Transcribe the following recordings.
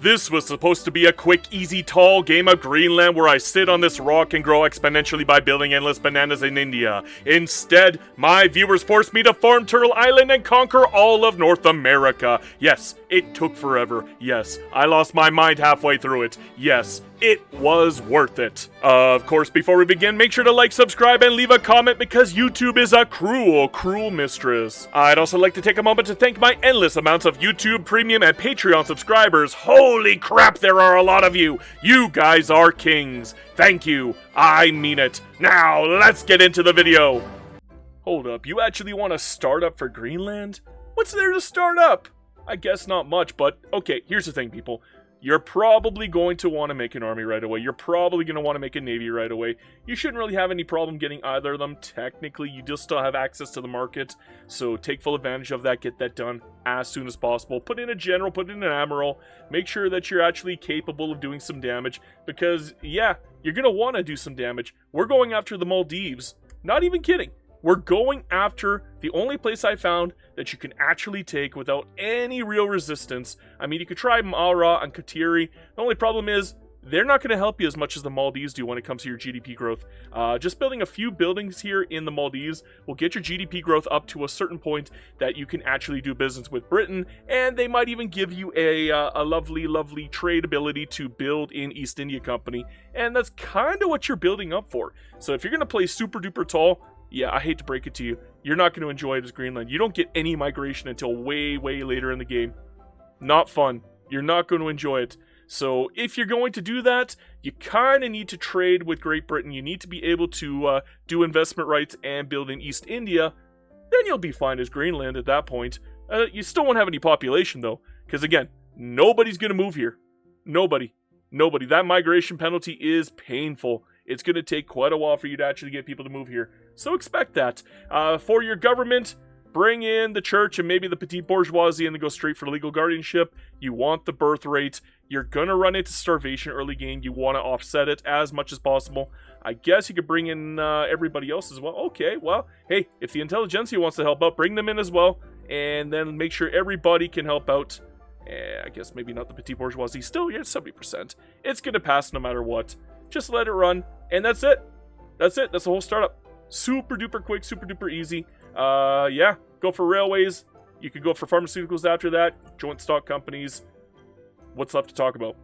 This was supposed to be a quick, easy, tall game of Greenland where I sit on this rock and grow exponentially by building endless bananas in India. Instead, my viewers forced me to farm Turtle Island and conquer all of North America. Yes, it took forever. Yes, I lost my mind halfway through it. Yes, it was worth it. Of course, before we begin, make sure to like, subscribe, and leave a comment because YouTube is a cruel, cruel mistress. I'd also like to take a moment to thank my endless amounts of YouTube Premium and Patreon subscribers. Holy crap, there are a lot of you. You guys are kings. Thank you. I mean it. Now, let's get into the video. Hold up, you actually want to start up for Greenland? What's there to start up? I guess not much, but okay, here's the thing, people. You're probably going to want to make an army right away. You're probably going to want to make a navy right away. You shouldn't really have any problem getting either of them. Technically, you just still have access to the market. So take full advantage of that. Get that done as soon as possible. Put in a general, put in an admiral. Make sure that you're actually capable of doing some damage. Because, yeah, you're going to want to do some damage. We're going after the Maldives. Not even kidding. We're going after the only place I found that you can actually take without any real resistance. I mean, you could try Malra and Katiri. The only problem is, they're not going to help you as much as the Maldives do when it comes to your GDP growth. Just building a few buildings here in the Maldives will get your GDP growth up to a certain point that you can actually do business with Britain, and they might even give you a lovely, lovely trade ability to build in East India Company, and that's kind of what you're building up for. So if you're going to play super duper tall, yeah, I hate to break it to you, you're not going to enjoy it as Greenland. You don't get any migration until way, way later in the game. Not fun. You're not going to enjoy it. So if you're going to do that, you kind of need to trade with Great Britain. You need to be able to do investment rights and build in East India. Then you'll be fine as Greenland at that point. You still won't have any population, though. Because, again, nobody's going to move here. Nobody. Nobody. That migration penalty is painful. It's going to take quite a while for you to actually get people to move here. So expect that. For your government, bring in the church and maybe the petite bourgeoisie and then go straight for legal guardianship. You want the birth rate. You're going to run into starvation early game. You want to offset it as much as possible. I guess you could bring in everybody else as well. Okay, well, hey, if the intelligentsia wants to help out, bring them in as well. And then make sure everybody can help out. I guess maybe not the petite bourgeoisie. Still, yeah, 70%. It's going to pass no matter what. Just let it run, and that's it. That's it. That's the whole startup. Super duper quick, super duper easy. Yeah, go for railways. You could go for pharmaceuticals after that. Joint stock companies. What's left to talk about?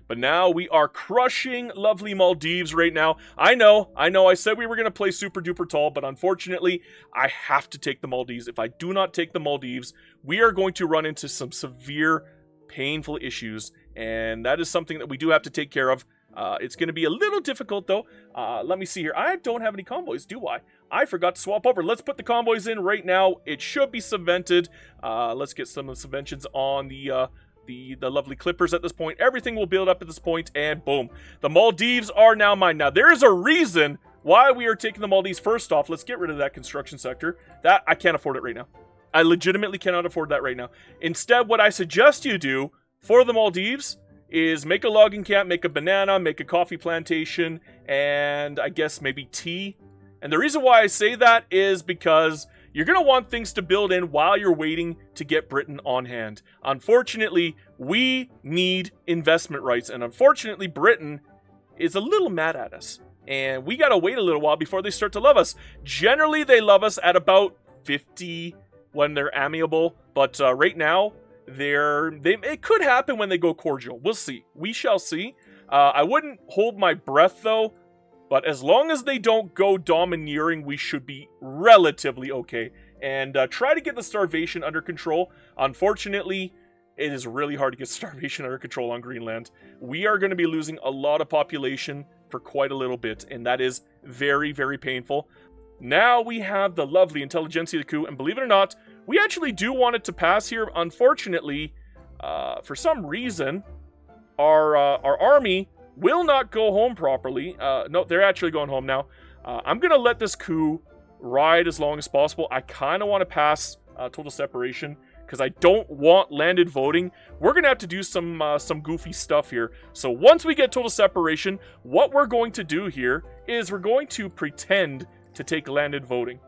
But now we are crushing lovely Maldives right now. I know. I said we were going to play super duper tall, but unfortunately, I have to take the Maldives. If I do not take the Maldives, we are going to run into some severe, painful issues, and that is something that we do have to take care of. It's going to be a little difficult, though. Let me see here. I don't have any convoys, do I? I forgot to swap over. Let's put the convoys in right now. It should be subvented. Let's get some of the subventions on the lovely clippers at this point. Everything will build up at this point, and boom. The Maldives are now mine. Now, there is a reason why we are taking the Maldives. First off, let's get rid of that construction sector. That, I can't afford it right now. I legitimately cannot afford that right now. Instead, what I suggest you do for the Maldives is make a logging camp, make a banana, make a coffee plantation, and I guess maybe tea. And the reason why I say that is because you're going to want things to build in while you're waiting to get Britain on hand. Unfortunately, we need investment rights, and unfortunately, Britain is a little mad at us. And we got to wait a little while before they start to love us. Generally, they love us at about 50 when they're amiable, but right now, it could happen when they go cordial. We'll see. We shall see. I wouldn't hold my breath, though. But as long as they don't go domineering, we should be relatively okay. And try to get the starvation under control. Unfortunately, it is really hard to get starvation under control on Greenland. We are going to be losing a lot of population for quite a little bit. And that is very, very painful. Now we have the lovely intelligentsia coup. And believe it or not, we actually do want it to pass here. Unfortunately, for some reason, our army will not go home properly. No, they're actually going home now. I'm going to let this coup ride as long as possible. I kind of want to pass total separation because I don't want landed voting. We're going to have to do some goofy stuff here. So once we get total separation, what we're going to do here is we're going to pretend to take landed voting.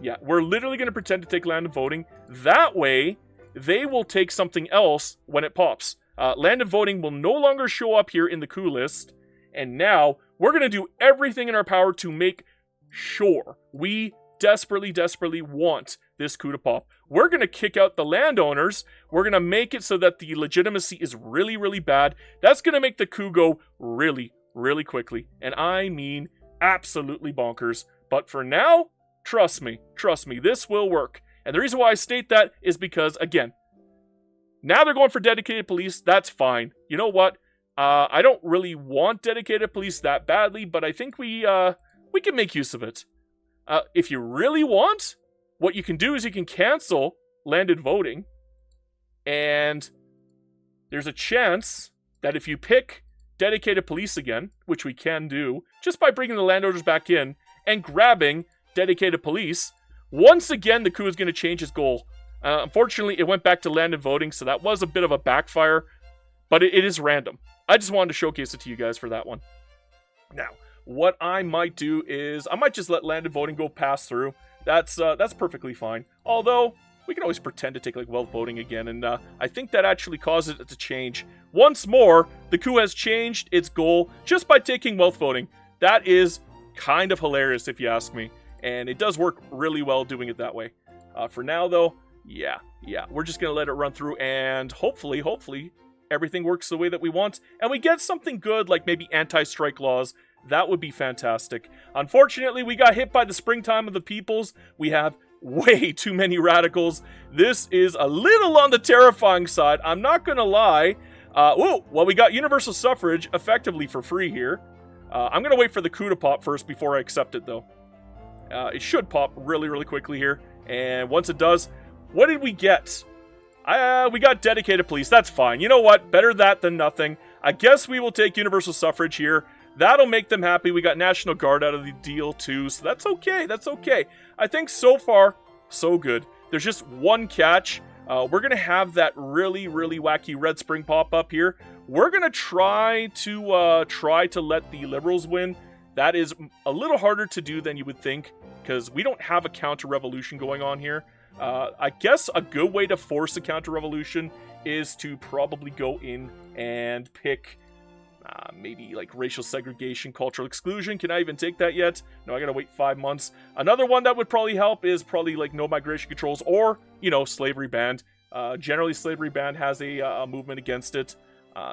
Yeah, we're literally going to pretend to take landed voting. That way, they will take something else when it pops. Land and voting will no longer show up here in the coup list. And now, we're going to do everything in our power to make sure we desperately want this coup to pop. We're going to kick out the landowners. We're going to make it so that the legitimacy is really bad. That's going to make the coup go really quickly. And I mean absolutely bonkers. But for now, trust me, this will work. And the reason why I state that is because, again, now they're going for dedicated police. That's fine. You know what? I don't really want dedicated police that badly, but I think we can make use of it. If you really want, what you can do is you can cancel landed voting, and there's a chance that if you pick dedicated police again, which we can do, just by bringing the landowners back in and grabbing dedicated police, once again the coup is going to change its goal. Unfortunately, it went back to landed voting, so that was a bit of a backfire, but it is random. I just wanted to showcase it to you guys for that one. Now, what I might do is I might just let landed voting go pass through. That's perfectly fine. Although we can always pretend to take like wealth voting again, and I think that actually causes it to change. Once more, the coup has changed its goal just by taking wealth voting. That is kind of hilarious if you ask me, and it does work really well doing it that way. For now though, yeah, we're just gonna let it run through, and hopefully everything works the way that we want, and we get something good like maybe anti-strike laws. That would be fantastic. Unfortunately, we got hit by the springtime of the peoples. We have way too many radicals. This is a little on the terrifying side. I'm not gonna lie. Well, we got universal suffrage effectively for free here. I'm gonna wait for the coup to pop first before I accept it, though. It should pop really quickly here. And once it does, what did we get? We got dedicated police. That's fine. You know what? Better that than nothing. I guess we will take universal suffrage here. That'll make them happy. We got National Guard out of the deal too, so that's okay. I think so far, so good. There's just one catch. We're going to have that really wacky red spring pop up here. We're going to try to let the Liberals win. That is a little harder to do than you would think, because we don't have a counter-revolution going on here. I guess a good way to force a counter-revolution is to probably go in and pick maybe like racial segregation, cultural exclusion. Can I even take that yet? No, I gotta wait 5 months. Another one that would probably help is probably like no migration controls, or, slavery banned. Generally, slavery banned has a movement against it.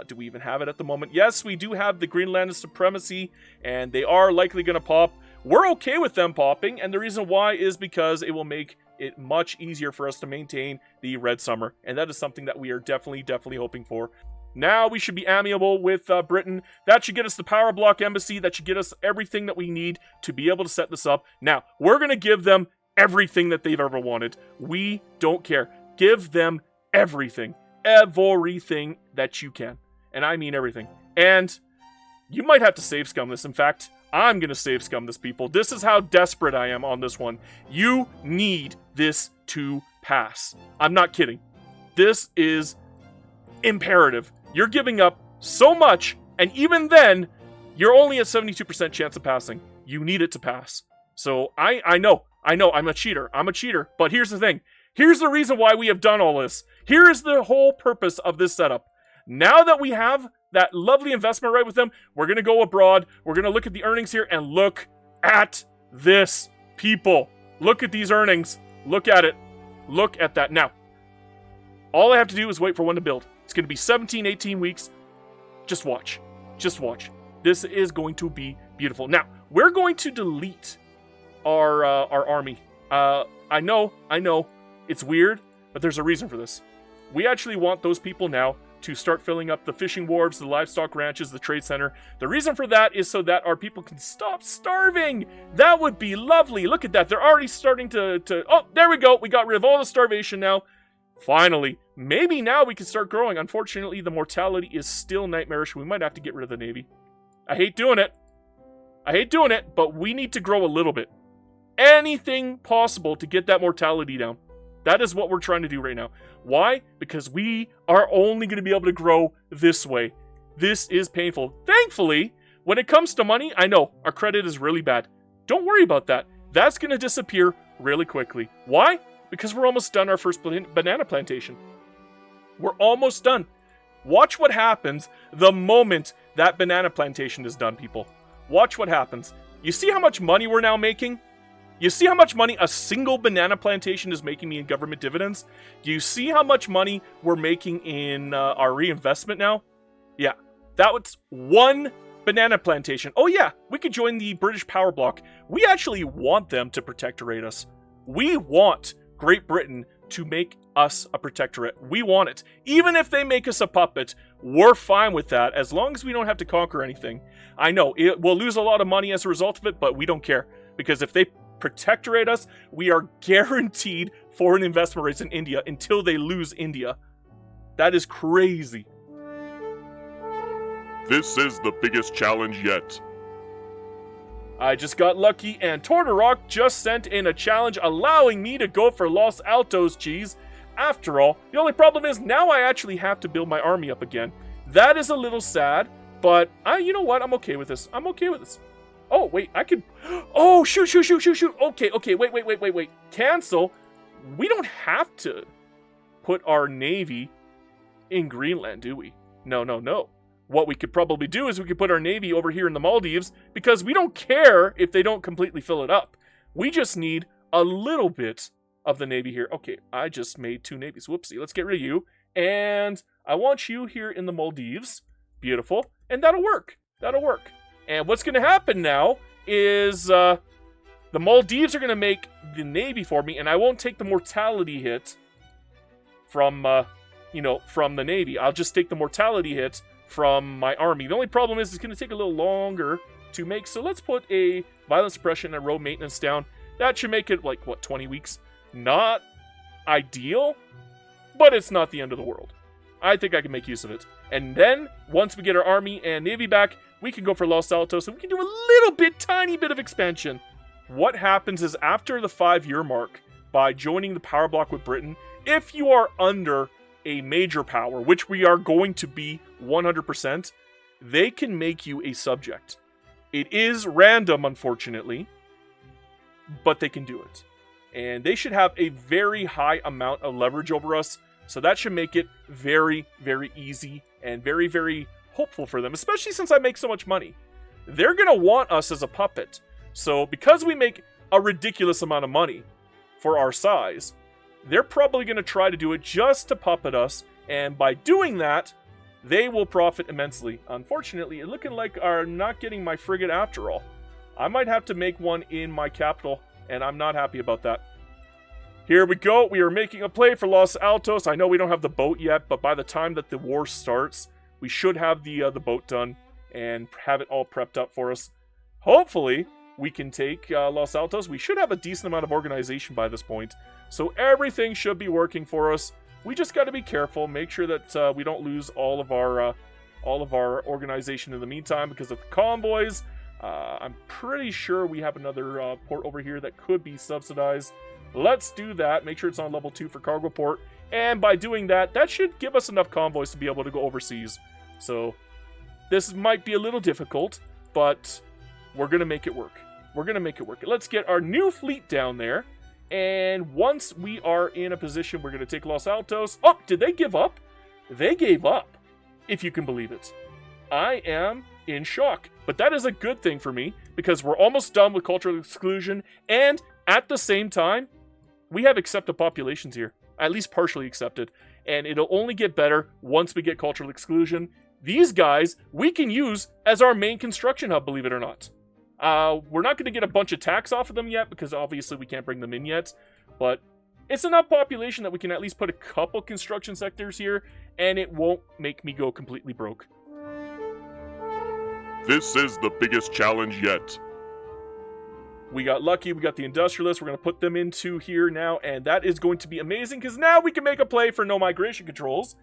Do we even have it at the moment? Yes, we do have the Greenland supremacy, and they are likely gonna pop. We're okay with them popping, and the reason why is because it will make it much easier for us to maintain the red summer, and that is something that we are definitely hoping for. Now we should be amiable with Britain. That should get us the power block embassy. That should get us everything that we need to be able to set this up. Now, we're going to give them everything that they've ever wanted. We don't care. Give them everything. Everything that you can. And I mean everything. And you might have to save scum this. In fact, I'm going to save scum this, people. This is how desperate I am on this one. You need this to pass. I'm not kidding. This is imperative. You're giving up so much, and even then, you're only at 72% chance of passing. You need it to pass. So I know, I'm a cheater, but here's the thing. Here's the reason why we have done all this. Here is the whole purpose of this setup. Now that we have that lovely investment right with them, we're going to go abroad, we're going to look at the earnings here, and look at this, people. Look at these earnings. Look at it. Look at that. Now, all I have to do is wait for one to build. It's going to be 17, 18 weeks. Just watch. This is going to be beautiful. Now, we're going to delete our army. I know, it's weird, but there's a reason for this. We actually want those people now to start filling up the fishing wharves, the livestock ranches, the trade center. The reason for that is so that our people can stop starving. That would be lovely. Look at that. They're already starting to... Oh, there we go. We got rid of all the starvation now. Finally, maybe now we can start growing. Unfortunately, the mortality is still nightmarish. We might have to get rid of the Navy. I hate doing it, but we need to grow a little bit. Anything possible to get that mortality down. That is what we're trying to do right now. Why? Because we are only going to be able to grow this way. This is painful. Thankfully, when it comes to money, I know our credit is really bad. Don't worry about that. That's going to disappear really quickly. Why? Because we're almost done our first banana plantation. We're almost done. Watch what happens the moment that banana plantation is done, people. Watch what happens. You see how much money we're now making? You see how much money a single banana plantation is making me in government dividends? Do you see how much money we're making in our reinvestment now? Yeah, that was one banana plantation. Oh yeah, we could join the British power bloc. We actually want them to protectorate us. We want Great Britain to make us a protectorate. We want it. Even if they make us a puppet, we're fine with that as long as we don't have to conquer anything. I know, we'll lose a lot of money as a result of it, but we don't care. Because if they protectorate us, we are guaranteed foreign investment rates in India until they lose India. That is crazy. This is the biggest challenge yet. I just got lucky and Tortorok just sent in a challenge allowing me to go for Los Altos cheese. After all, the only problem is now I actually have to build my army up again. That is a little sad, but you know what? I'm okay with this. I'm okay with this. Oh, wait, I could... Oh, shoot. Okay, wait. Cancel. We don't have to put our navy in Greenland, do we? No. What we could probably do is we could put our navy over here in the Maldives because we don't care if they don't completely fill it up. We just need a little bit of the navy here. Okay, I just made 2 navies. Whoopsie. Let's get rid of you. And I want you here in the Maldives. Beautiful. And that'll work. And what's going to happen now is the Maldives are going to make the navy for me, and I won't take the mortality hit from, from the navy. I'll just take the mortality hit from my army. The only problem is it's going to take a little longer to make, so let's put a violence suppression and road maintenance down. That should make it, 20 weeks? Not ideal, but it's not the end of the world. I think I can make use of it. And then, once we get our army and navy back, we can go for Los Altos, and we can do a tiny bit of expansion. What happens is, after the 5-year mark, by joining the power bloc with Britain, if you are under a major power, which we are going to be 100%, they can make you a subject. It is random, unfortunately, but they can do it. And they should have a very high amount of leverage over us, so that should make it very, very easy and very, very hopeful for them, especially since I make so much money. They're going to want us as a puppet. So because we make a ridiculous amount of money for our size, they're probably going to try to do it just to puppet us, and by doing that, they will profit immensely. Unfortunately, it's looking like I'm not getting my frigate after all. I might have to make one in my capital, and I'm not happy about that. Here we go. We are making a play for Los Altos. I know we don't have the boat yet, but by the time that the war starts, we should have the boat done and have it all prepped up for us. Hopefully, we can take Los Altos. We should have a decent amount of organization by this point. So everything should be working for us. We just got to be careful, make sure that we don't lose all of our organization in the meantime because of the convoys. I'm pretty sure we have another port over here that could be subsidized. Let's do that. Make sure it's on level 2 for cargo port. And by doing that, that should give us enough convoys to be able to go overseas. So this might be a little difficult, but we're going to make it work. Let's get our new fleet down there. And once we are in a position, we're going to take Los Altos. Oh, did they give up? They gave up, if you can believe it. I am in shock. But that is a good thing for me, because we're almost done with cultural exclusion. And at the same time, we have accepted populations here. At least partially accepted. And it'll only get better once we get cultural exclusion. These guys, we can use as our main construction hub, believe it or not. We're not going to get a bunch of tax off of them yet, because obviously we can't bring them in yet. But it's enough population that we can at least put a couple construction sectors here, and it won't make me go completely broke. This is the biggest challenge yet. We got lucky, we got the industrialists, we're going to put them into here now, and that is going to be amazing, because now we can make a play for no migration controls.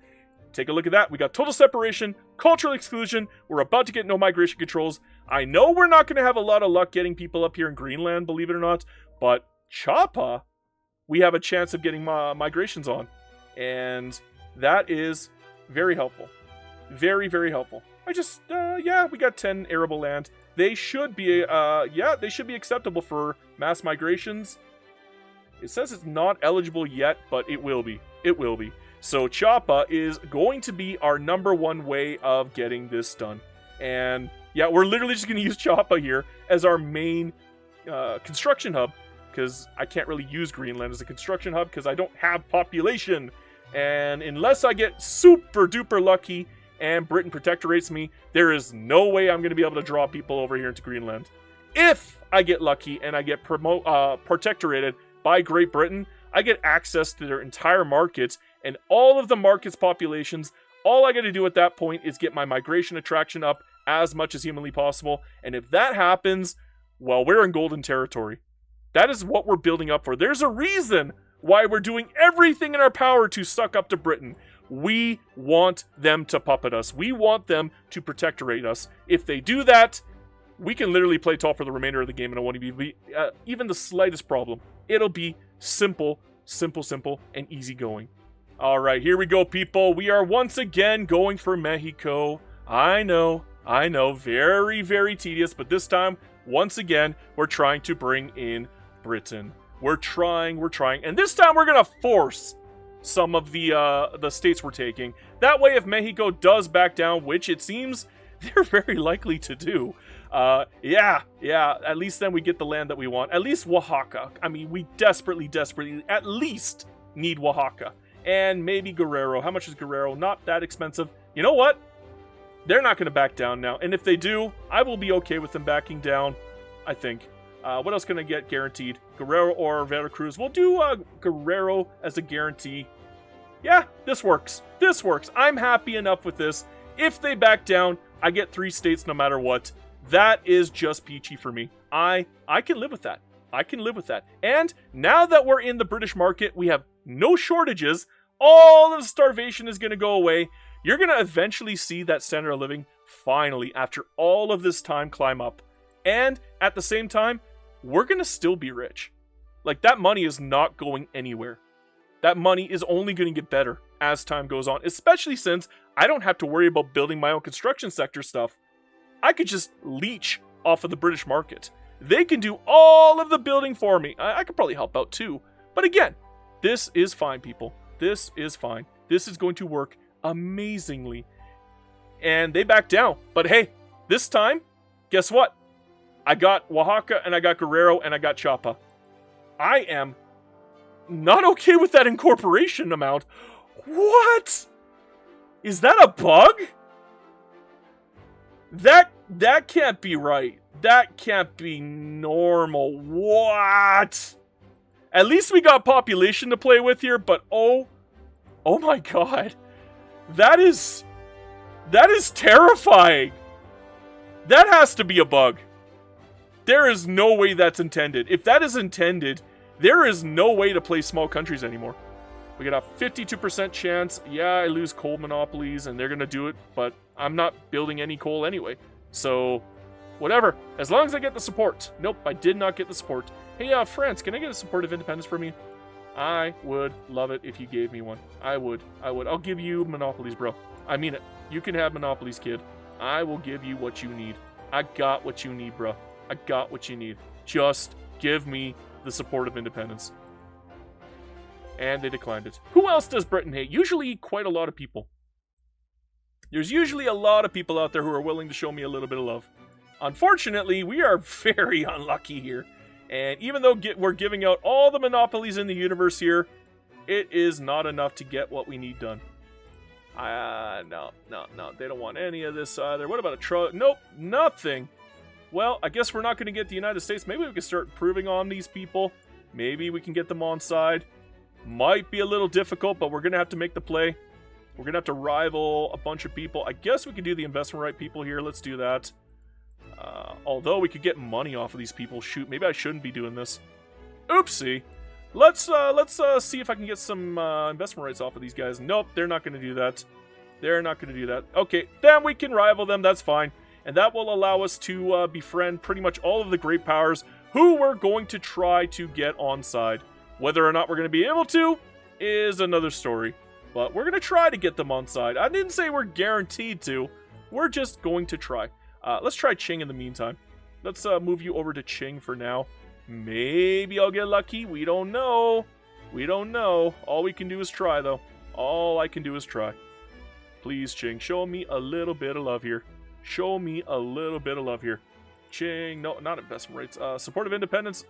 Take a look at that. We got total separation, cultural exclusion. We're about to get no migration controls. I know we're not going to have a lot of luck getting people up here in Greenland, believe it or not, but Chapa, we have a chance of getting migrations on. And that is very helpful. Very, very helpful. We got 10 arable land. They should be, they should be acceptable for mass migrations. It says it's not eligible yet, but it will be. It will be. So Chapa is going to be our number one way of getting this done. And yeah, we're literally just going to use Chapa here as our main construction hub, because I can't really use Greenland as a construction hub because I don't have population. And unless I get super duper lucky and Britain protectorates me, there is no way I'm going to be able to draw people over here into Greenland. If I get lucky and I get protectorated by Great Britain, I get access to their entire markets and all of the markets' populations. All I got to do at that point is get my migration attraction up as much as humanly possible. And if that happens, well, we're in golden territory. That is what we're building up for. There's a reason why we're doing everything in our power to suck up to Britain. We want them to puppet us. We want them to protectorate us. If they do that, we can literally play tall for the remainder of the game and it won't be even the slightest problem. It'll be simple, and easygoing. All right, here we go, people. We are once again going for Mexico. I know, very, very tedious, but this time, once again, we're trying to bring in Britain. We're trying, and this time we're gonna force some of the states we're taking. That way, if Mexico does back down, which it seems they're very likely to do, yeah, at least then we get the land that we want. At least Oaxaca. I mean, we desperately, at least need Oaxaca. And maybe Guerrero. How much is Guerrero? Not that expensive. You know what? They're not going to back down now. And if they do, I will be okay with them backing down, I think. What else can I get guaranteed? Guerrero or Veracruz? We'll do Guerrero as a guarantee. Yeah, this works. I'm happy enough with this. If they back down, I get 3 states no matter what. That is just peachy for me. I can live with that. And now that we're in the British market, we have no shortages. All of the starvation is going to go away. You're going to eventually see that standard of living finally, after all of this time, climb up. And at the same time, we're going to still be rich. Like, that money is not going anywhere. That money is only going to get better as time goes on, especially since I don't have to worry about building my own construction sector stuff. I could just leech off of the British market. They can do all of the building for me. I could probably help out too. But again, this is fine, people. This is fine. This is going to work amazingly. And they back down. But hey, this time, guess what? I got Oaxaca, and I got Guerrero, and I got Chiapa. I am not okay with that incorporation amount. What? Is that a bug? That can't be right. That can't be normal. What? At least we got population to play with here, but oh my god. That is terrifying. That has to be a bug. There is no way that's intended. If that is intended, there is no way to play small countries anymore. We got a 52% chance. Yeah, I lose coal monopolies, and they're going to do it, but I'm not building any coal anyway. So, whatever. As long as I get the support. Nope, I did not get the support. Hey, France, can I get a support of independence for me? I would love it if you gave me one. I would. I'll give you monopolies, bro. I mean it. You can have monopolies, kid. I will give you what you need. I got what you need, bro. I got what you need. Just give me the support of independence. And they declined it. Who else does Britain hate? Usually quite a lot of people. There's usually a lot of people out there who are willing to show me a little bit of love. Unfortunately, we are very unlucky here. And even though we're giving out all the monopolies in the universe here, it is not enough to get what we need done. No. They don't want any of this either. What about a Nope, nothing. Well, I guess we're not going to get the United States. Maybe we can start improving on these people. Maybe we can get them on side. Might be a little difficult, but we're going to have to make the play. We're going to have to rival a bunch of people. I guess we could do the investment right people here. Let's do that. Although we could get money off of these people. Shoot, maybe I shouldn't be doing this. Oopsie. Let's see if I can get some investment rights off of these guys. Nope, they're not going to do that. They're not going to do that. Okay, then we can rival them. That's fine. And that will allow us to befriend pretty much all of the great powers who we're going to try to get on side. Whether or not we're going to be able to is another story. But we're going to try to get them on side. I didn't say we're guaranteed to. We're just going to try. Let's try Qing in the meantime. Let's move you over to Qing for now. Maybe I'll get lucky. We don't know. We don't know. All we can do is try, though. All I can do is try. Please, Ching, show me a little bit of love here. Show me a little bit of love here. Ching, no, not investment rates. Support of independence,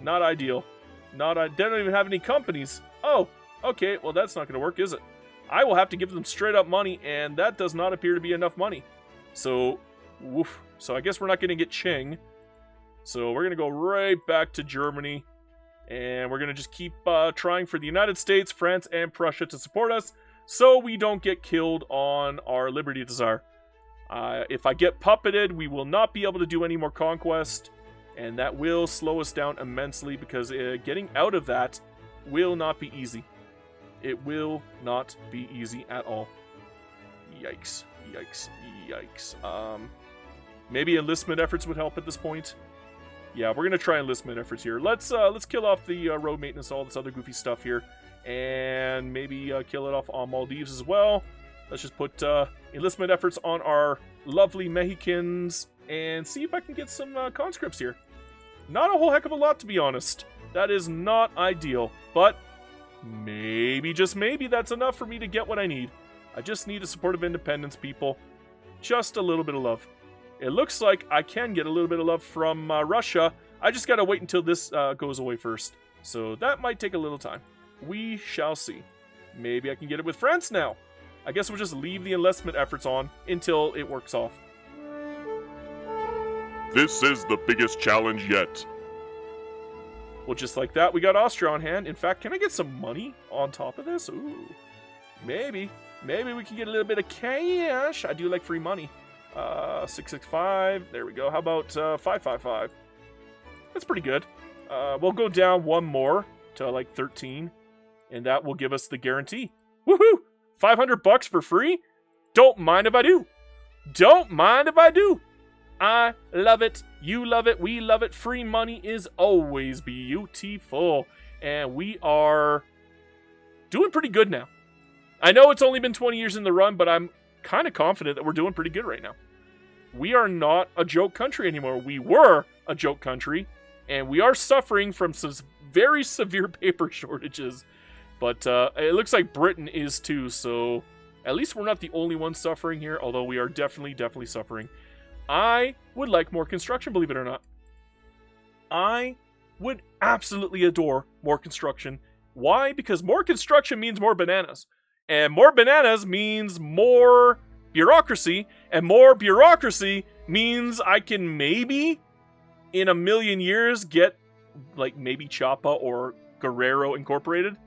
not ideal. They don't even have any companies. Oh, okay, well that's not going to work, is it? I will have to give them straight up money, and that does not appear to be enough money. So, woof. So I guess we're not going to get Ching. So we're going to go right back to Germany. And we're going to just keep trying for the United States, France, and Prussia to support us, so we don't get killed on our liberty desire. If I get puppeted, we will not be able to do any more conquest, and that will slow us down immensely, because getting out of that will not be easy. It will not be easy at all. Yikes, yikes, yikes. Maybe enlistment efforts would help at this point. Yeah, we're going to try enlistment efforts here. Let's kill off the road maintenance, all this other goofy stuff here. And maybe kill it off on Maldives as well. Let's just put enlistment efforts on our lovely Mexicans and see if I can get some conscripts here. Not a whole heck of a lot, to be honest. That is not ideal. But maybe, just maybe, that's enough for me to get what I need. I just need the support of independence, people. Just a little bit of love. It looks like I can get a little bit of love from Russia. I just gotta wait until this goes away first. So that might take a little time. We shall see. Maybe I can get it with France now. I guess we'll just leave the enlistment efforts on until it works off. This is the biggest challenge yet. Well, just like that, we got Austria on hand. In fact, can I get some money on top of this? Ooh. Maybe. Maybe we can get a little bit of cash. I do like free money. 665. There we go. How about 555? That's pretty good. We'll go down one more to like 13, and that will give us the guarantee. Woohoo! $500 for free? Don't mind if I do. Don't mind if I do. I love it. You love it. We love it. Free money is always beautiful. And we are doing pretty good now. I know it's only been 20 years in the run, but I'm kind of confident that we're doing pretty good right now. We are not a joke country anymore. We were a joke country, and we are suffering from some very severe paper shortages. But it looks like Britain is too, so at least we're not the only ones suffering here, although we are definitely suffering. I would like more construction, believe it or not. I would absolutely adore more construction. Why? Because more construction means more bananas. And more bananas means more bureaucracy. And more bureaucracy means I can maybe, in a million years, get, like, maybe Chapa or Guerrero incorporated.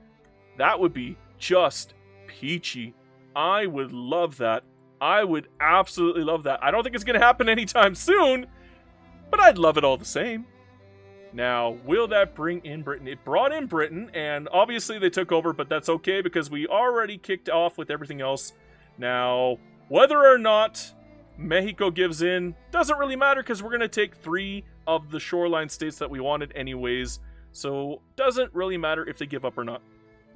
That would be just peachy. I would love that. I would absolutely love that. I don't think it's going to happen anytime soon, but I'd love it all the same. Now, will that bring in Britain? It brought in Britain, and obviously they took over, but that's okay because we already kicked off with everything else. Now, whether or not Mexico gives in doesn't really matter because we're going to take 3 of the shoreline states that we wanted anyways, so doesn't really matter if they give up or not.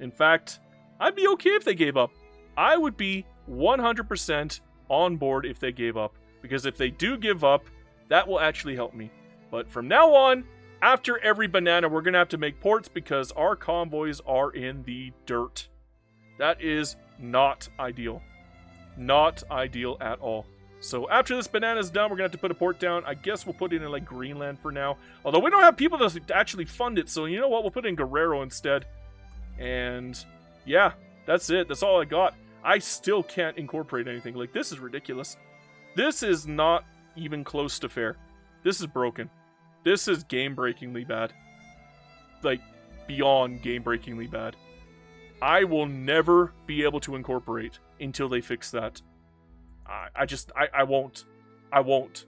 In fact, I'd be okay if they gave up. I would be 100% on board if they gave up, because if they do give up, that will actually help me. But from now on, after every banana, we're going to have to make ports because our convoys are in the dirt. That is not ideal. Not ideal at all. So after this banana's done, we're going to have to put a port down. I guess we'll put it in like Greenland for now. Although we don't have people to actually fund it, so you know what? We'll put it in Guerrero instead. And yeah, that's it. That's all I got. I still can't incorporate anything. Like, this is ridiculous. This is not even close to fair. This is broken. This is game-breakingly bad. Like, beyond game-breakingly bad. I will never be able to incorporate until they fix that. I won't. I won't.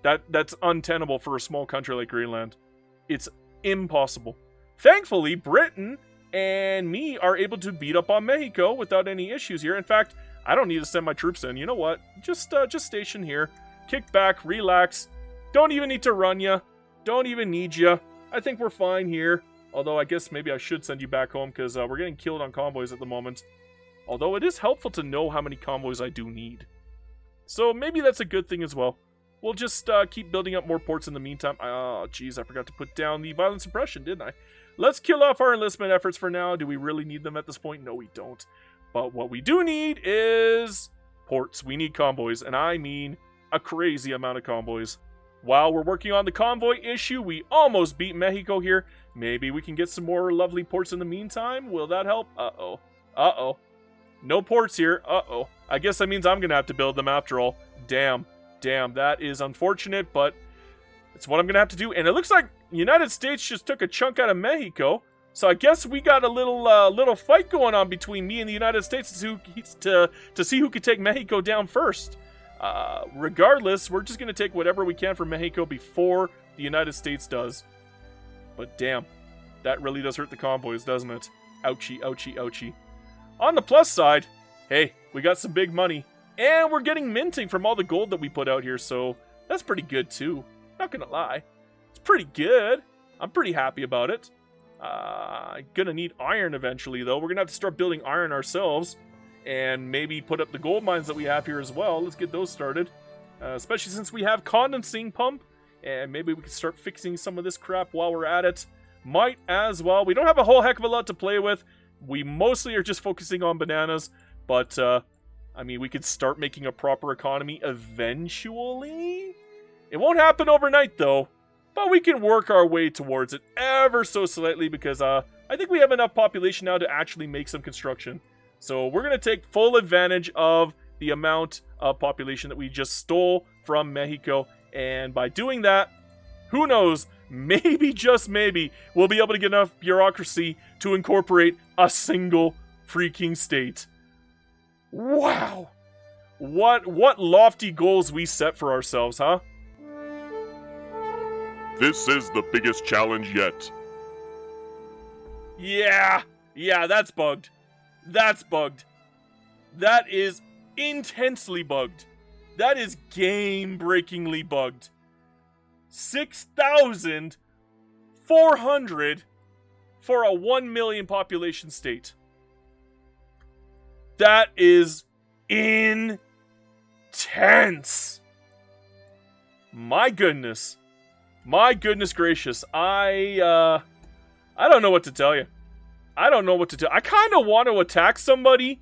That's untenable for a small country like Greenland. It's impossible. Thankfully, Britain and me are able to beat up on Mexico without any issues here. In fact, I don't need to send my troops in. You know what? Just station here. Kick back, relax. Don't even need to run ya. Don't even need ya. I think we're fine here. Although I guess maybe I should send you back home because we're getting killed on convoys at the moment. Although it is helpful to know how many convoys I do need. So maybe that's a good thing as well. We'll just keep building up more ports in the meantime. Oh, jeez, I forgot to put down the violent suppression, didn't I? let's kill off our enlistment efforts for now. Do we really need them at this point? No, we don't. But what we do need is ports. We need convoys, and I mean a crazy amount of convoys. While we're working on the convoy issue, we almost beat Mexico here. Maybe we can get some more lovely ports in the meantime. Will that help? Uh-oh. Uh-oh. No ports here. Uh-oh. I guess that means I'm going to have to build them after all. Damn. Damn, that is unfortunate, but it's what I'm going to have to do. And it looks like the United States just took a chunk out of Mexico. So I guess we got a little fight going on between me and the United States to see who could take Mexico down first. Regardless, we're just going to take whatever we can from Mexico before the United States does. But damn, that really does hurt the convoys, doesn't it? Ouchie, ouchie, ouchie. On the plus side, hey, we got some big money. And we're getting minting from all the gold that we put out here, so that's pretty good too. Not gonna lie. It's pretty good. I'm pretty happy about it. Gonna need iron eventually, though. We're gonna have to start building iron ourselves. And maybe put up the gold mines that we have here as well. Let's get those started. Especially since we have condensing pump. And maybe we can start fixing some of this crap while we're at it. Might as well. We don't have a whole heck of a lot to play with. We mostly are just focusing on bananas. But, I mean, we could start making a proper economy eventually. It won't happen overnight, though. But we can work our way towards it ever so slightly. Because, I think we have enough population now to actually make some construction. So we're going to take full advantage of the amount of population that we just stole from Mexico. And by doing that, who knows, maybe, just maybe, we'll be able to get enough bureaucracy to incorporate a single freaking state. Wow! What lofty goals we set for ourselves, huh? This is the biggest challenge yet. Yeah, that's bugged. That's bugged. That is intensely bugged. That is game-breakingly bugged. 6,400 for a 1 million population state. That is intense. My goodness. My goodness gracious. I don't know what to tell you. I don't know what to do. I kind of want to attack somebody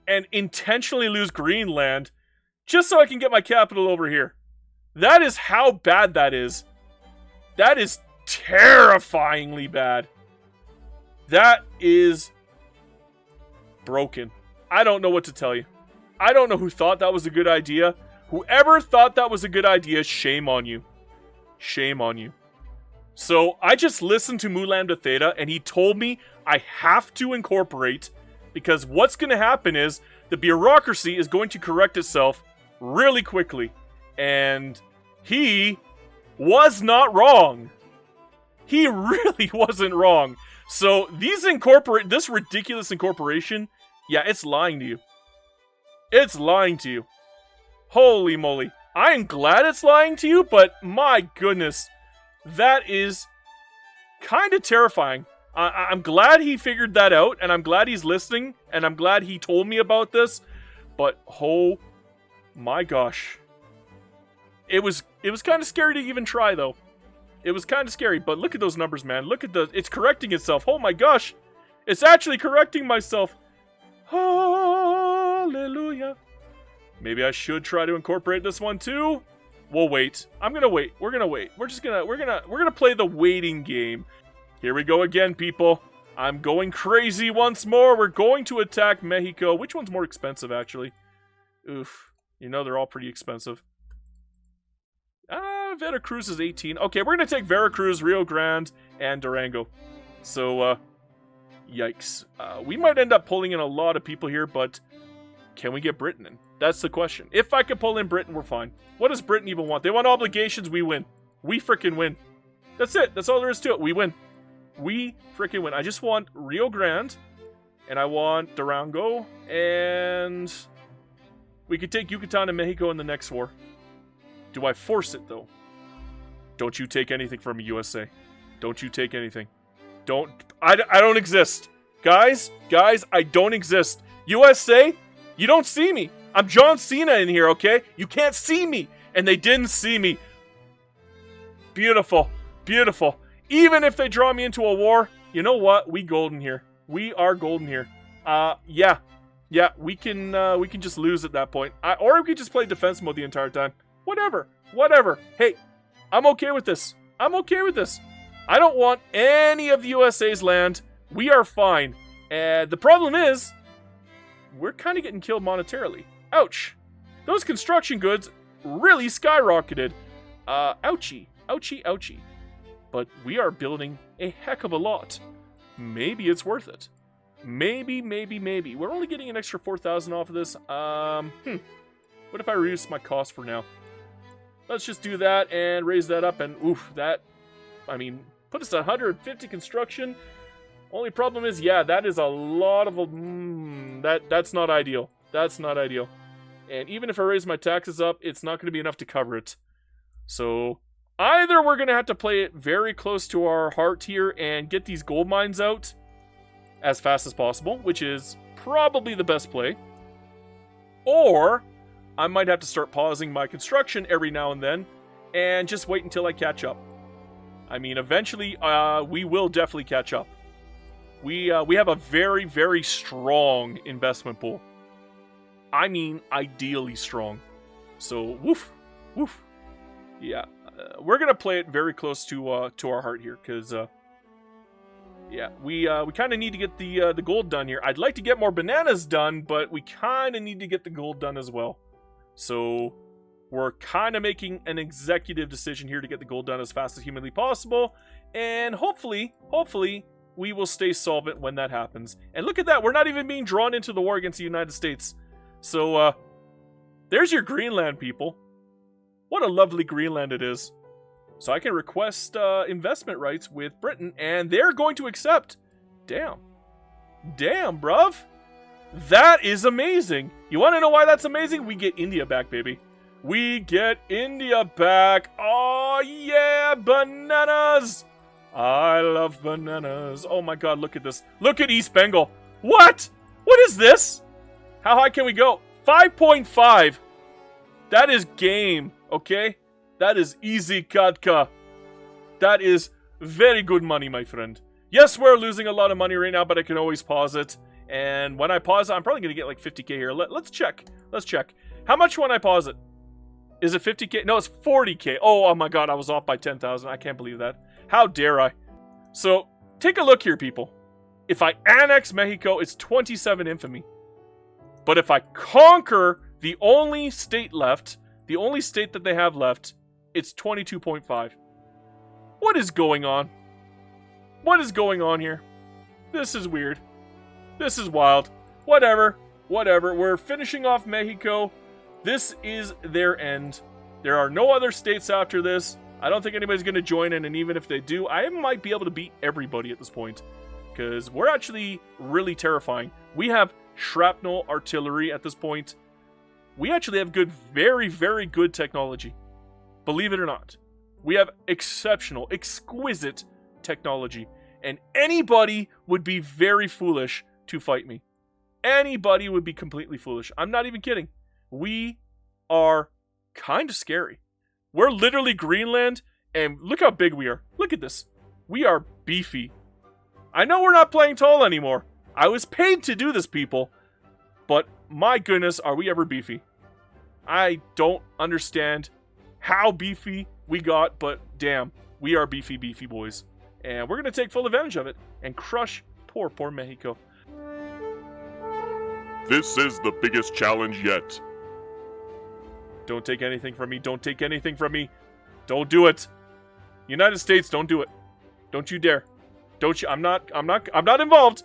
and intentionally lose Greenland just so I can get my capital over here. That is how bad that is. That is terrifyingly bad. That is broken. I don't know what to tell you. I don't know who thought that was a good idea. Whoever thought that was a good idea, shame on you. Shame on you. So, I just listened to Mulanda Theta, and he told me I have to incorporate, because what's going to happen is the bureaucracy is going to correct itself really quickly. And he was not wrong. He really wasn't wrong. So, this ridiculous incorporation, yeah, it's lying to you. It's lying to you. Holy moly. I am glad it's lying to you, but my goodness. That is kind of terrifying. I'm glad he figured that out, and I'm glad he's listening, and I'm glad he told me about this, but oh my gosh. It was kind of scary to even try, though. It was kind of scary, but look at those numbers, man. Look at it's correcting itself. Oh my gosh. It's actually correcting myself. Hallelujah. Maybe I should try to incorporate this one too. We'll wait. I'm gonna wait. We're gonna wait. We're gonna play the waiting game. Here we go again, people. I'm going crazy once more. We're going to attack Mexico. Which one's more expensive, actually? Oof. You know, they're all pretty expensive. Veracruz is 18. Okay, we're gonna take Veracruz, Rio Grande, and Durango. So, yikes. We might end up pulling in a lot of people here, but can we get Britain in? That's the question. If I can pull in Britain, we're fine. What does Britain even want? They want obligations, we win. We frickin' win. That's it. That's all there is to it. We win. We frickin' win. I just want Rio Grande, and I want Durango, and we could take Yucatan and Mexico in the next war. Do I force it, though? Don't you take anything from me, USA. Don't you take anything. I don't exist. Guys, I don't exist. USA, you don't see me. I'm John Cena in here, okay? You can't see me. And they didn't see me. Beautiful. Beautiful. Even if they draw me into a war, You know what? We golden here. We are golden here. Yeah. Yeah, we can just lose at that point. Or we could just play defense mode the entire time. Whatever. Hey, I'm okay with this. I don't want any of the USA's land. We are fine. And the problem is, we're kind of getting killed monetarily. Ouch. Those construction goods really skyrocketed. Ouchie. But we are building a heck of a lot. Maybe it's worth it. Maybe. We're only getting an extra 4,000 off of this. What if I reduce my cost for now? Let's just do that and raise that up. And oof, put us at 150 construction. Only problem is, yeah, that is a lot of that's not ideal. And even if I raise my taxes up, it's not going to be enough to cover it. So either we're going to have to play it very close to our heart here and get these gold mines out as fast as possible, which is probably the best play. Or I might have to start pausing my construction every now and then and just wait until I catch up. Eventually, we will definitely catch up. We have a very, very strong investment pool. Ideally strong. So, woof. Yeah, we're gonna play it very close to our heart here, because yeah, we kind of need to get the gold done here. I'd like to get more bananas done, but we kind of need to get the gold done as well. So we're kind of making an executive decision here to get the gold done as fast as humanly possible, and hopefully we will stay solvent when that happens. And look at that, we're not even being drawn into the war against the United States. So there's your Greenland, people. What a lovely Greenland it is. So I can request investment rights with Britain, and they're going to accept. Damn, bruv. That is amazing. You want to know why that's amazing? We get India back, baby. We get India back. Oh, yeah, bananas. I love bananas. Oh, my God, look at this. Look at East Bengal. What? What is this? How high can we go? 5.5. That is game, okay? That is easy, Katka. That is very good money, my friend. Yes, we're losing a lot of money right now, but I can always pause it. And when I pause it, I'm probably going to get like 50k here. Let's check. How much when I pause it? Is it 50k? No, it's 40k. Oh my God, I was off by 10,000. I can't believe that. How dare I? So, take a look here, people. If I annex Mexico, it's 27 infamy. But if I conquer the only state left, the only state that they have left, it's 22.5. What is going on? What is going on here? This is weird. This is wild. Whatever. We're finishing off Mexico. This is their end. There are no other states after this. I don't think anybody's going to join in, and even if they do, I might be able to beat everybody at this point. Because we're actually really terrifying. We have shrapnel artillery at this point. We actually have good, very, very good technology. Believe it or not. We have exceptional, exquisite technology. And anybody would be very foolish to fight me. Anybody would be completely foolish. I'm not even kidding. We are kind of scary. We're literally Greenland, and look how big we are. Look at this. We are beefy. I know we're not playing tall anymore. I was paid to do this, people. But my goodness, are we ever beefy. I don't understand how beefy we got, but damn, we are beefy boys. And we're going to take full advantage of it and crush poor Mexico. This is the biggest challenge yet. Don't take anything from me. Don't take anything from me. Don't do it. United States, don't do it. Don't you dare. Don't you? I'm not involved.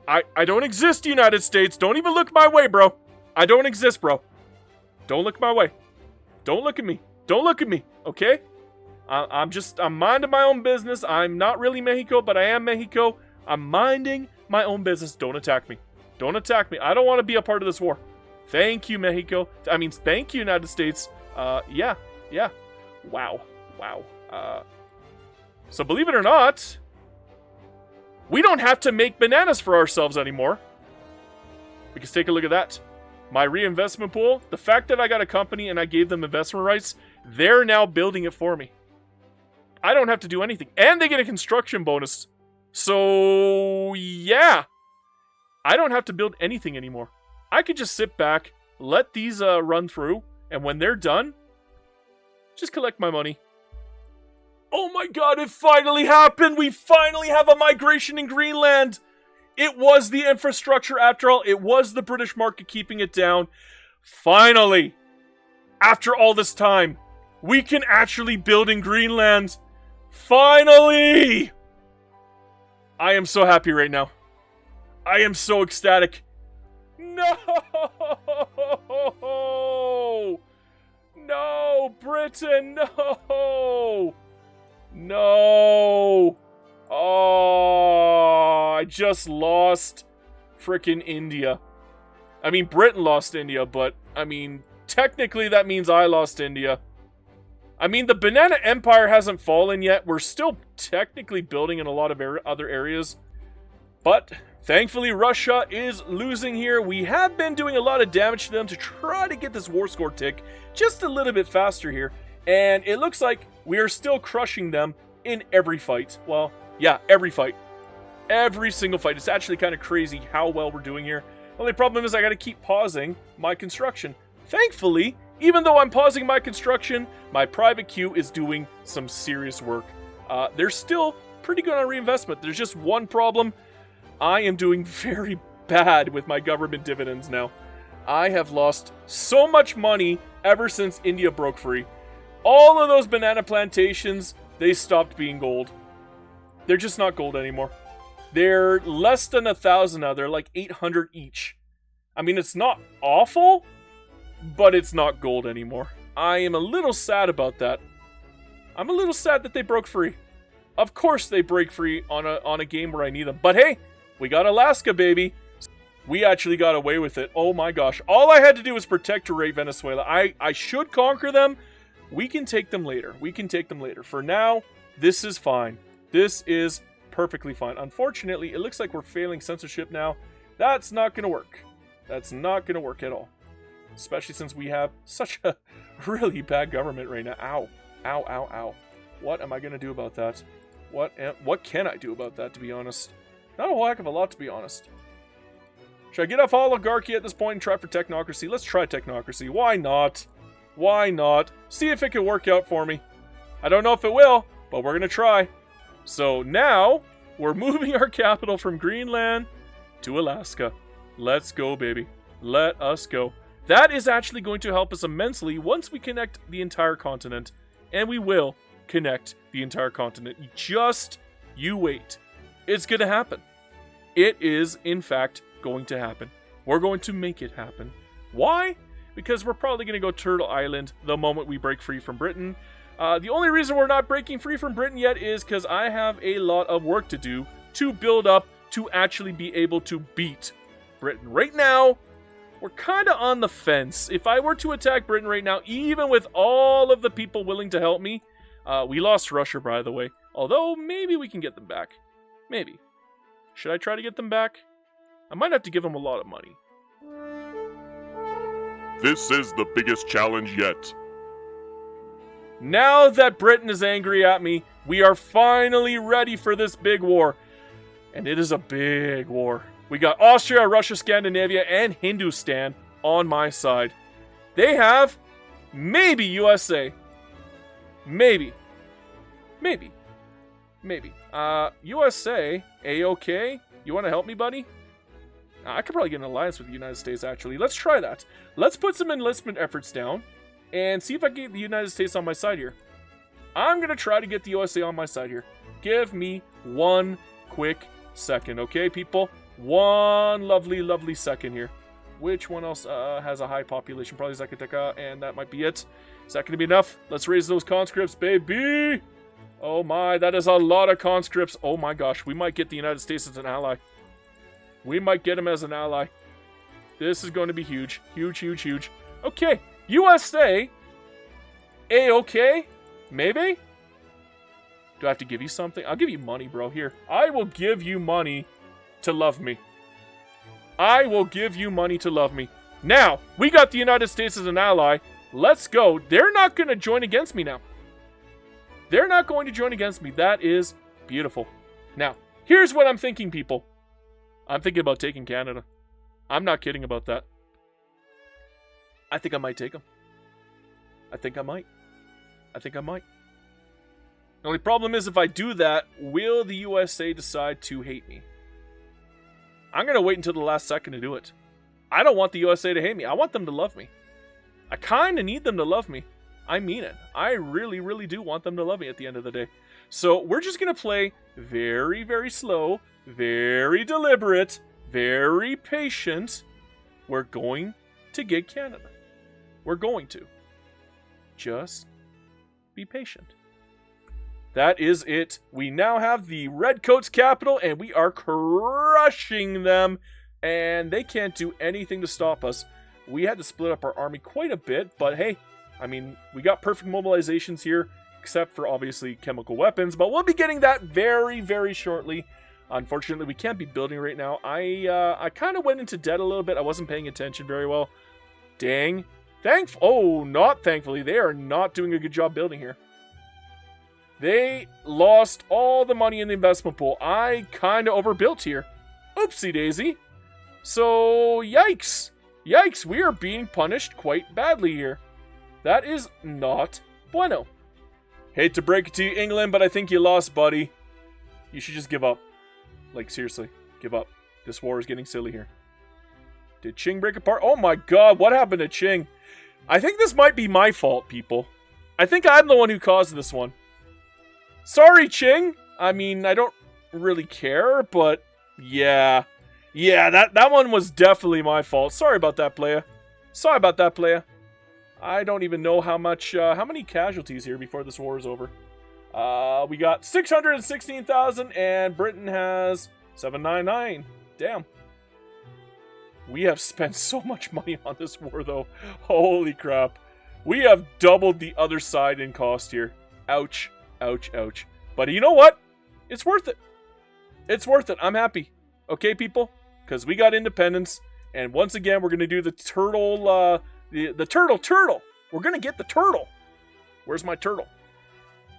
I don't exist, United States. Don't even look my way, bro. I don't exist, bro. Don't look my way. Don't look at me. Don't look at me, okay? I'm minding my own business. I'm not really Mexico, but I am Mexico. I'm minding my own business. Don't attack me. Don't attack me. I don't want to be a part of this war. Thank you, Mexico. Thank you, United States. Yeah. Wow. So believe it or not, we don't have to make bananas for ourselves anymore. Because take a look at that. My reinvestment pool, the fact that I got a company and I gave them investment rights, they're now building it for me. I don't have to do anything. And they get a construction bonus. So, yeah. I don't have to build anything anymore. I could just sit back, let these run through, and when they're done, just collect my money. Oh my god, it finally happened! We finally have a migration in Greenland! It was the infrastructure after all. It was the British market keeping it down. Finally, after all this time, we can actually build in Greenland. Finally! I am so happy right now. I am so ecstatic. No! No, Britain, no! No! Oh, I just lost frickin' India. I mean, Britain lost India, but, I mean, technically that means I lost India. I mean, the Banana Empire hasn't fallen yet. We're still technically building in a lot of other areas. But, thankfully, Russia is losing here. We have been doing a lot of damage to them to try to get this war score tick just a little bit faster here. And it looks like we are still crushing them in every fight. Well, yeah, every fight. Every single fight. It's actually kind of crazy how well we're doing here. Only problem is I gotta keep pausing my construction. Thankfully, even though I'm pausing my construction, my private queue is doing some serious work. They're still pretty good on reinvestment. There's just one problem. I am doing very bad with my government dividends now. I have lost so much money ever since India broke free. All of those banana plantations, they stopped being gold. They're just not gold anymore. They're less than 1,000 now. They're like 800 each. I mean, it's not awful, but it's not gold anymore. I am a little sad about that. I'm a little sad that they broke free. Of course they break free on a game where I need them. But hey, we got Alaska, baby. We actually got away with it. Oh my gosh. All I had to do was protectorate Venezuela. I should conquer them. We can take them later. We can take them later. For now, this is fine. This is perfectly fine. Unfortunately, it looks like we're failing censorship now. That's not going to work. That's not going to work at all. Especially since we have such a really bad government right now. Ow. Ow, ow, ow. What am I going to do about that? What can I do about that, to be honest? Not a whole heck of a lot, to be honest. Should I get off oligarchy at this point and try for technocracy? Let's try technocracy. Why not? Why not? See if it can work out for me. I don't know if it will, but we're going to try. So now, we're moving our capital from Greenland to Alaska. Let's go, baby. Let us go. That is actually going to help us immensely once we connect the entire continent. And we will connect the entire continent. Just you wait. It's going to happen. It is, in fact, going to happen. We're going to make it happen. Why? Because we're probably going to go Turtle Island the moment we break free from Britain. The only reason we're not breaking free from Britain yet is because I have a lot of work to do to build up to actually be able to beat Britain. Right now, we're kind of on the fence. If I were to attack Britain right now, even with all of the people willing to help me, we lost Russia, by the way. Although, maybe we can get them back. Maybe. Should I try to get them back? I might have to give them a lot of money. This is the biggest challenge yet. Now that Britain is angry at me, we are finally ready for this big war. And it is a big war. We got Austria, Russia, Scandinavia, and Hindustan on my side. They have maybe USA. Maybe. USA, A-OK? You want to help me, buddy? I could probably get an alliance with the United States, actually. Let's try that. Let's put some enlistment efforts down and see if I can get the United States on my side here. I'm going to try to get the USA on my side here. Give me one quick second, okay, people? One lovely, lovely second here. Which one else has a high population? Probably Zacatecas, and that might be it. Is that going to be enough? Let's raise those conscripts, baby! Oh my, that is a lot of conscripts. Oh my gosh, we might get the United States as an ally. We might get them as an ally. This is going to be huge. Huge, huge, huge. Okay, USA. A-OK? Maybe? Do I have to give you something? I'll give you money, bro. Here. I will give you money to love me. I will give you money to love me. Now, we got the United States as an ally. Let's go. They're not going to join against me now. They're not going to join against me. That is beautiful. Now, Here's what I'm thinking, people. I'm thinking about taking Canada. I'm not kidding about that. I think I might take them. I think I might. The only problem is if I do that, will the USA decide to hate me? I'm going to wait until the last second to do it. I don't want the USA to hate me. I want them to love me. I kind of need them to love me. I mean it. I really, really do want them to love me at the end of the day. So we're just going to play very, very slow, very deliberate, very patient. We're going to get Canada. We're going to. Just be patient. That is it. We now have the Redcoats capital, and we are crushing them, and they can't do anything to stop us. We had to split up our army quite a bit, but hey, I mean, we got perfect mobilizations here, except for obviously chemical weapons, but we'll be getting that very, very shortly. Unfortunately, we can't be building right now. I kind of went into debt a little bit. I wasn't paying attention very well. Dang. Not thankfully. They are not doing a good job building here. They lost all the money in the investment pool. I kind of overbuilt here. Oopsie daisy. So, yikes. Yikes, we are being punished quite badly here. That is not bueno. Hate to break it to you, England, but I think you lost, buddy. You should just give up. Like, seriously, give up. This war is getting silly here. Did Qing break apart? Oh my god, what happened to Qing? I think this might be my fault, people. I think I'm the one who caused this one. Sorry, Qing. I mean, I don't really care, but yeah. Yeah, that one was definitely my fault. Sorry about that, playa. I don't even know how many casualties here before this war is over. We got 616,000 and Britain has 799. Damn. We have spent so much money on this war, though. Holy crap. We have doubled the other side in cost here. Ouch. Ouch, ouch. But you know what? It's worth it. It's worth it. I'm happy. Okay, people? Because we got independence. And once again, we're going to do the turtle, the turtle. We're going to get the turtle. Where's my turtle?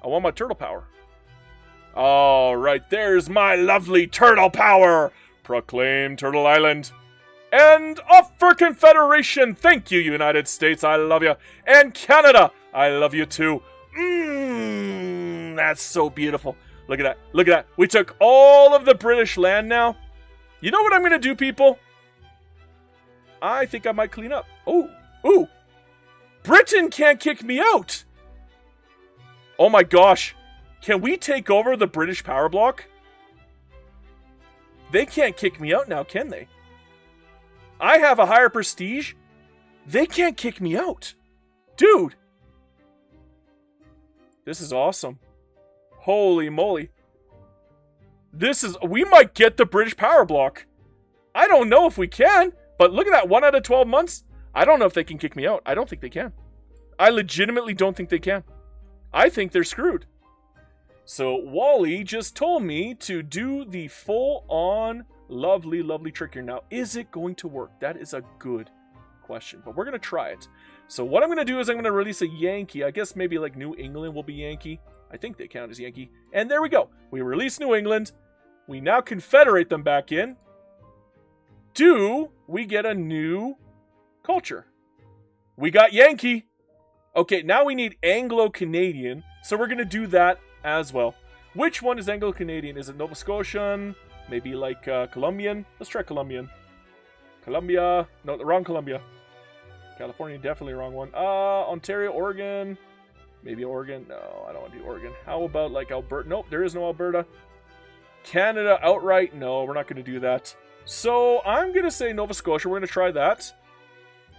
I want my turtle power. All right, there's my lovely turtle power. Proclaim Turtle Island. And off for Confederation. Thank you, United States. I love you. And Canada. I love you too. That's so beautiful. Look at that. Look at that. We took all of the British land now. You know what I'm going to do, people? I think I might clean up. Ooh. Britain can't kick me out. Oh my gosh. Can we take over the British power block? They can't kick me out now, can they? I have a higher prestige. They can't kick me out. Dude. This is awesome. Holy moly. We might get the British power block. I don't know if we can, but look at that. 1 out of 12 months. I don't know if they can kick me out. I don't think they can. I legitimately don't think they can. I think they're screwed. So Wally just told me to do the full-on lovely, lovely trick here. Now, is it going to work? That is a good question, but we're going to try it. So what I'm going to do is I'm going to release a Yankee. I guess maybe like New England will be Yankee. I think they count as Yankee. And there we go. We release New England. We now confederate them back in. Do we get a new culture? We got Yankee. Okay, now we need Anglo-Canadian. So we're going to do that as well. Which one is Anglo-Canadian? Is it Nova Scotian? Maybe like Colombian? Let's try Colombian. Colombia. No, the wrong Colombia. California, definitely wrong one. Ontario, Oregon. Maybe Oregon. No, I don't want to do Oregon. How about like Alberta? Nope, there is no Alberta. Canada outright? No, we're not going to do that. So I'm going to say Nova Scotia. We're going to try that.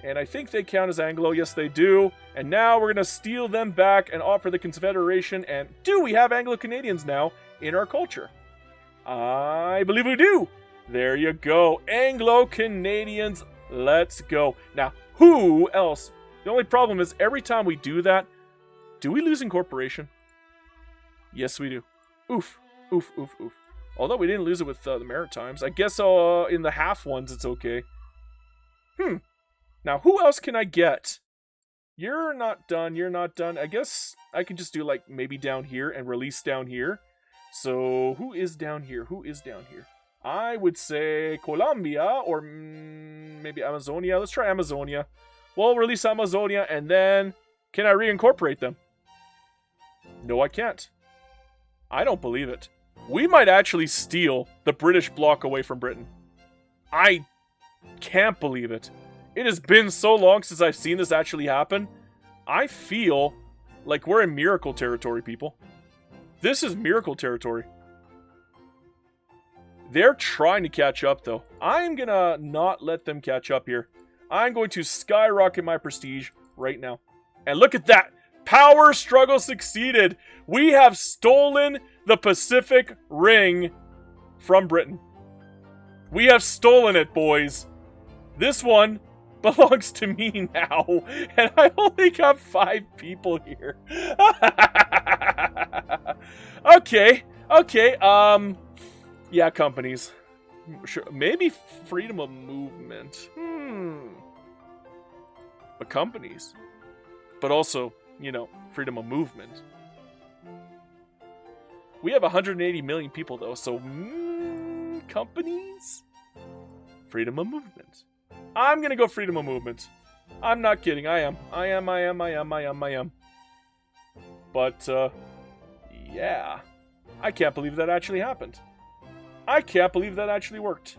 And I think they count as Anglo. Yes, they do. And now we're going to steal them back and offer the Confederation. And do we have Anglo-Canadians now in our culture? I believe we do. There you go. Anglo-Canadians. Let's go. Now, who else? The only problem is every time we do that, do we lose incorporation? Yes, we do. Oof. Oof, oof, oof. Although we didn't lose it with the Maritimes. I guess in the half ones it's okay. Now, who else can I get? You're not done. You're not done. I guess I can just do like maybe down here and release down here. So, who is down here? Who is down here? I would say Colombia or maybe Amazonia. Let's try Amazonia. We'll release Amazonia and then can I reincorporate them? No, I can't. I don't believe it. We might actually steal the British bloc away from Britain. I can't believe it. It has been so long since I've seen this actually happen. I feel like we're in miracle territory, people. This is miracle territory. They're trying to catch up, though. I'm gonna not let them catch up here. I'm going to skyrocket my prestige right now. And look at that! Power struggle succeeded! We have stolen the Pacific Ring from Britain. We have stolen it, boys. This one belongs to me now. And I only got 5 people here. Okay. Yeah, companies. Sure, maybe freedom of movement. But companies. But also, you know, freedom of movement. We have 180 million people, though, so companies? Freedom of movement. I'm gonna go freedom of movement. I'm not kidding. I am. But, yeah. I can't believe that actually happened. I can't believe that actually worked.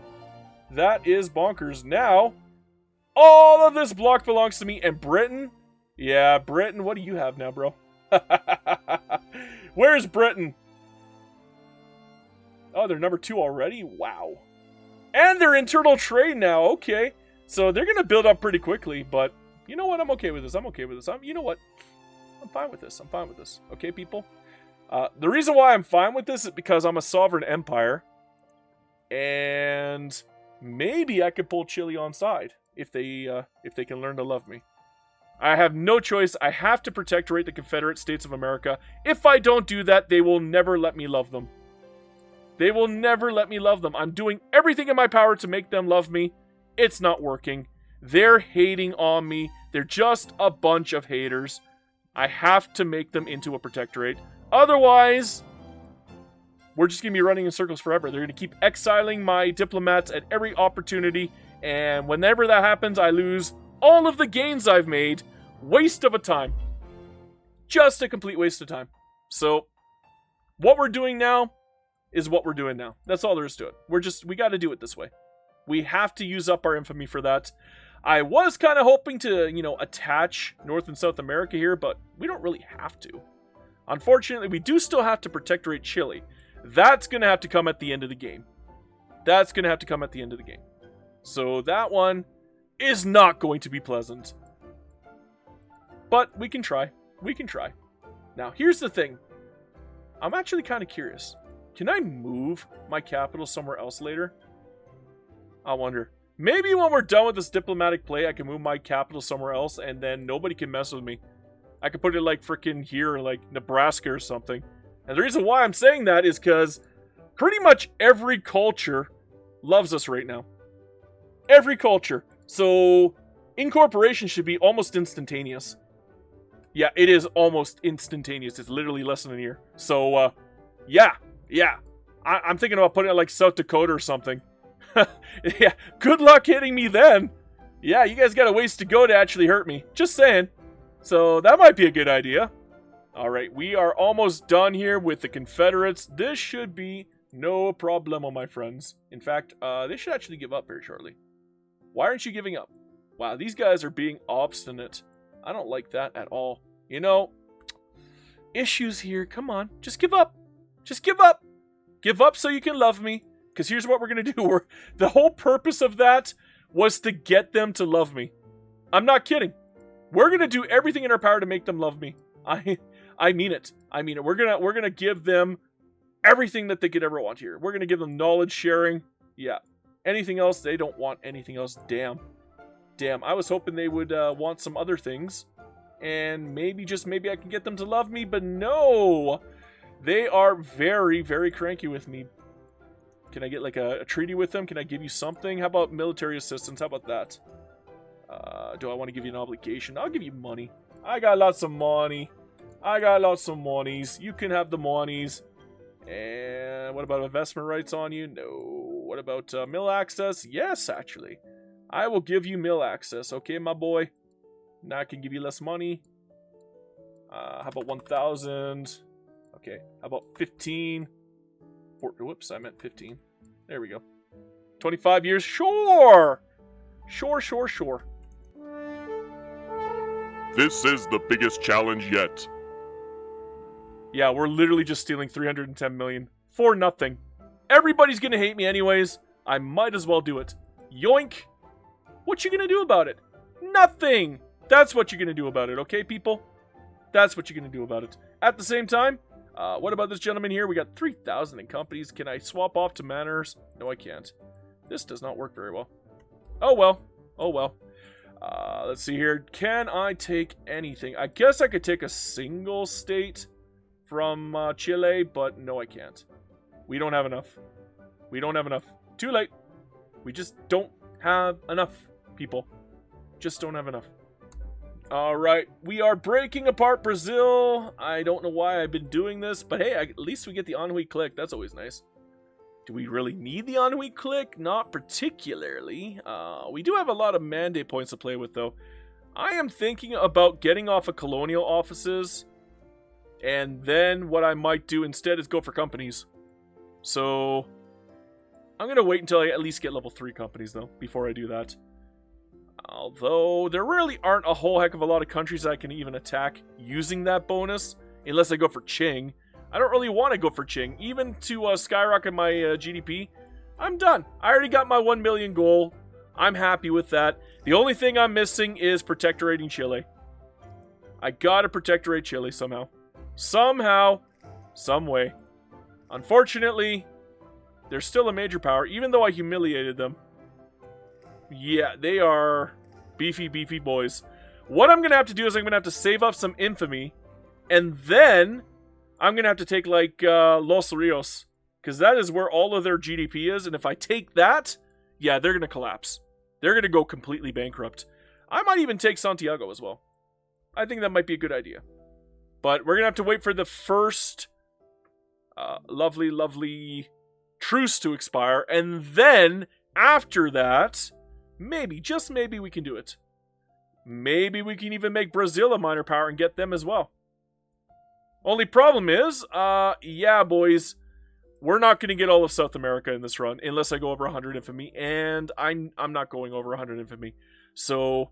That is bonkers. Now, all of this block belongs to me. And Britain? Yeah, Britain, what do you have now, bro? Where's Britain? Oh, they're number 2 already? Wow. And they're internal trade now. Okay. So they're going to build up pretty quickly. But you know what? I'm okay with this. You know what? I'm fine with this. Okay, people? The reason why I'm fine with this is because I'm a sovereign empire. And maybe I could pull Chile on side if they can learn to love me. I have no choice. I have to protectorate the Confederate States of America. If I don't do that, they will never let me love them. I'm doing everything in my power to make them love me. It's not working. They're hating on me. They're just a bunch of haters. I have to make them into a protectorate. Otherwise, we're just going to be running in circles forever. They're going to keep exiling my diplomats at every opportunity. And whenever that happens, I lose all of the gains I've made. Waste of a time. Just a complete waste of time. So, what we're doing now is what we're doing now. That's all there is to it. We got to do it this way. We have to use up our infamy for that. I was kind of hoping to, attach North and South America here, but we don't really have to. Unfortunately, we do still have to protectorate Chile. That's going to have to come at the end of the game. So that one is not going to be pleasant. But we can try. Now, here's the thing. I'm actually kind of curious. Can I move my capital somewhere else later? I wonder. Maybe when we're done with this diplomatic play, I can move my capital somewhere else and then nobody can mess with me. I could put it like freaking here, like Nebraska or something. And the reason why I'm saying that is because pretty much every culture loves us right now. Every culture. So, incorporation should be almost instantaneous. Yeah, it is almost instantaneous. It's literally less than a year. So, yeah. I'm thinking about putting it like South Dakota or something. Yeah, good luck hitting me then. Yeah, you guys got a ways to go to actually hurt me. Just saying. So, that might be a good idea. Alright, we are almost done here with the Confederates. This should be no problemo, my friends. In fact, they should actually give up very shortly. Why aren't you giving up? Wow, these guys are being obstinate. I don't like that at all. Issues here. Come on, just give up. Give up so you can love me. Because here's what we're going to do. The whole purpose of that was to get them to love me. I'm not kidding. We're going to do everything in our power to make them love me. I mean it. We're gonna give them everything that they could ever want here. We're gonna give them knowledge sharing. Yeah. Anything else? They don't want anything else. Damn. I was hoping they would want some other things. And maybe I can get them to love me, but no! They are very, very cranky with me. Can I get like a treaty with them? Can I give you something? How about military assistance? How about that? Do I want to give you an obligation? I'll give you money. I got lots of money. I got lots of monies. You can have the monies. And what about investment rights on you? No. What about mill access? Yes, actually. I will give you mill access, okay, my boy? Now I can give you less money. How about 1,000? Okay, how about 15? Whoops, I meant 15. There we go. 25 years? Sure! Sure. This is the biggest challenge yet. Yeah, we're literally just stealing 310 million for nothing. Everybody's gonna hate me anyways. I might as well do it. Yoink! What you gonna do about it? Nothing! That's what you're gonna do about it, okay, people? That's what you're gonna do about it. At the same time, what about this gentleman here? We got 3,000 in companies. Can I swap off to manors? No, I can't. This does not work very well. Oh well. Let's see here. Can I take anything? I guess I could take a single state from Chile, but no, I can't. We don't have enough. Too late. We just don't have enough, people. Just don't have enough. Alright, we are breaking apart Brazil. I don't know why I've been doing this, but hey, at least we get the ennui click. That's always nice. Do we really need the ennui click? Not particularly. We do have a lot of mandate points to play with, though. I am thinking about getting off of colonial offices, and then what I might do instead is go for companies. So, I'm going to wait until I at least get level 3 companies, though, before I do that. Although, there really aren't a whole heck of a lot of countries I can even attack using that bonus, unless I go for Qing. I don't really want to go for Qing. Even to skyrocket my GDP, I'm done. I already got my 1 million goal. I'm happy with that. The only thing I'm missing is protectorating Chile. I gotta protectorate Chile somehow. Somehow. Some way. Unfortunately, they're still a major power, even though I humiliated them. Yeah, they are beefy boys. What I'm going to have to do is I'm going to have to save up some infamy, and then I'm going to have to take, like, Los Rios, because that is where all of their GDP is, and if I take that, yeah, they're going to collapse. They're going to go completely bankrupt. I might even take Santiago as well. I think that might be a good idea. But we're going to have to wait for the first lovely truce to expire, and then, after that, maybe, just maybe, we can do it. Maybe we can even make Brazil a minor power and get them as well. Only problem is, yeah, boys, we're not going to get all of South America in this run unless I go over 100 infamy, and I'm not going over 100 infamy. So,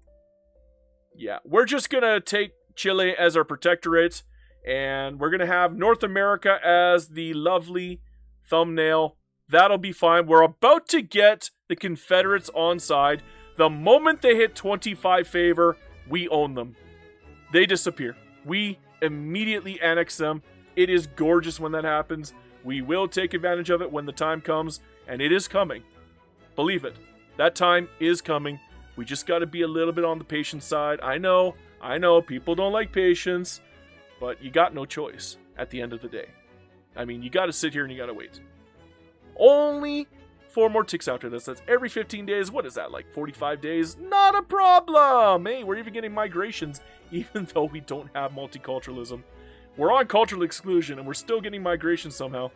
yeah, we're just going to take Chile as our protectorate, and we're going to have North America as the lovely thumbnail. That'll be fine. We're about to get the Confederates on side. The moment they hit 25 favor, we own them. They disappear. We immediately annex them. It is gorgeous when that happens. We will take advantage of it when the time comes, and it is coming. Believe it. That time is coming. We just got to be a little bit on the patient side. I know, people don't like patience, but you got no choice at the end of the day. I mean, you got to sit here and you got to wait. Only 4 more ticks after this. That's every 15 days. What is that, like 45 days? Not a problem! Hey, we're even getting migrations, even though we don't have multiculturalism. We're on cultural exclusion, and we're still getting migration somehow.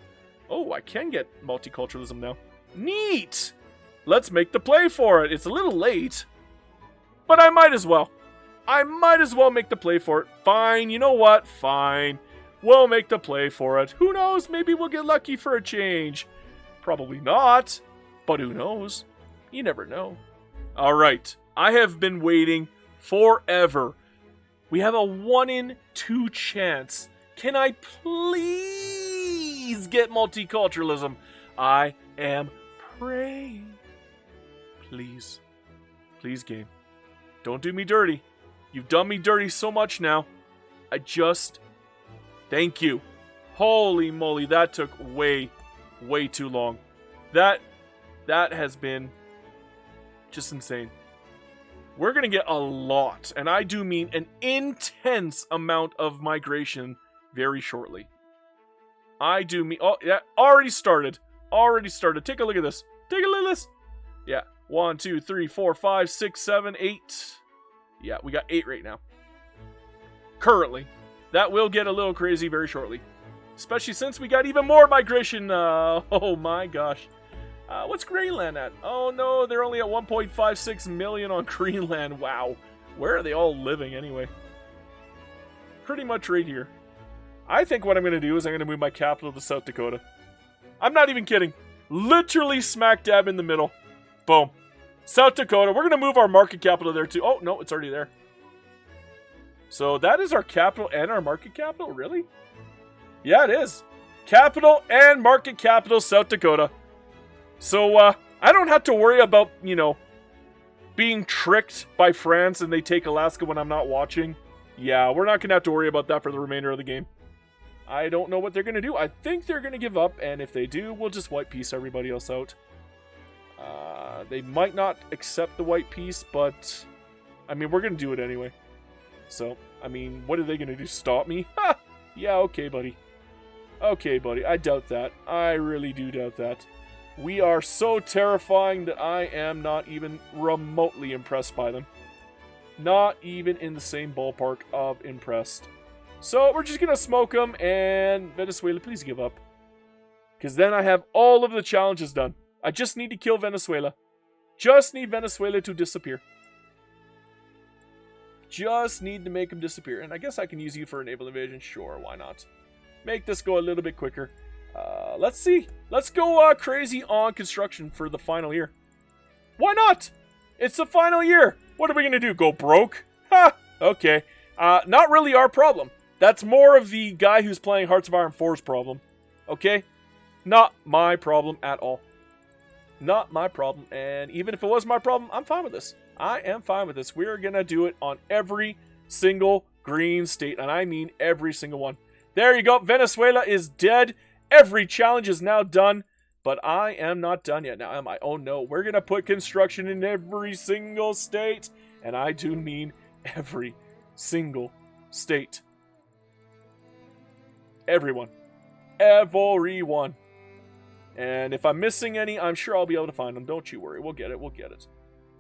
Oh, I can get multiculturalism now. Neat! Let's make the play for it. It's a little late, but I might as well. I might as well make the play for it. Fine, you know what? Fine. We'll make the play for it. Who knows? Maybe we'll get lucky for a change. Probably not, but who knows? You never know. Alright, I have been waiting forever. We have a 1 in 2 chance. Can I please get multiculturalism? I am praying. Please. Please, game. Don't do me dirty. You've done me dirty so much now. Thank you. Holy moly, that took way too long. That has been just insane. We're going to get a lot, and I do mean an intense amount of migration very shortly. I do mean... Oh, yeah, already started. Take a look at this. Yeah, 1, 2, 3, 4, 5, 6, 7, 8. Yeah, we got 8 right now. Currently. That will get a little crazy very shortly. Especially since we got even more migration. Oh my gosh. What's Greenland at? Oh no, they're only at 1.56 million on Greenland. Wow. Where are they all living anyway? Pretty much right here. I think what I'm going to do is I'm going to move my capital to South Dakota. I'm not even kidding. Literally smack dab in the middle. Boom. South Dakota. We're going to move our market capital there too. Oh, no, it's already there. So that is our capital and our market capital? Really? Yeah, it is. Capital and market capital, South Dakota. So, I don't have to worry about, being tricked by France and they take Alaska when I'm not watching. Yeah, we're not going to have to worry about that for the remainder of the game. I don't know what they're going to do. I think they're going to give up, and if they do, we'll just white peace everybody else out. They might not accept the white peace, but, we're going to do it anyway. So, what are they going to do? Stop me? Ha! Yeah, okay, buddy. Okay, buddy. I doubt that. I really do doubt that. We are so terrifying that I am not even remotely impressed by them. Not even in the same ballpark of impressed. So, we're just going to smoke them, and Venezuela, please give up. Because then I have all of the challenges done. I just need to kill Venezuela. Just need Venezuela to disappear. Just need to make them disappear. And I guess I can use you for a naval invasion. Sure, why not? Make this go a little bit quicker. Let's see. Let's go crazy on construction for the final year. Why not? It's the final year. What are we going to do? Go broke? Ha! Okay. Not really our problem. That's more of the guy who's playing Hearts of Iron 4's problem. Okay? Not my problem at all. Not my problem. And even if it was my problem, I'm fine with this. I am fine with this. We're going to do it on every single green state. And I mean every single one. There you go. Venezuela is dead. Every challenge is now done. But I am not done yet. Now am I? Oh no. We're going to put construction in every single state. And I do mean every single state. Everyone. Everyone. And if I'm missing any, I'm sure I'll be able to find them. Don't you worry. We'll get it. We'll get it.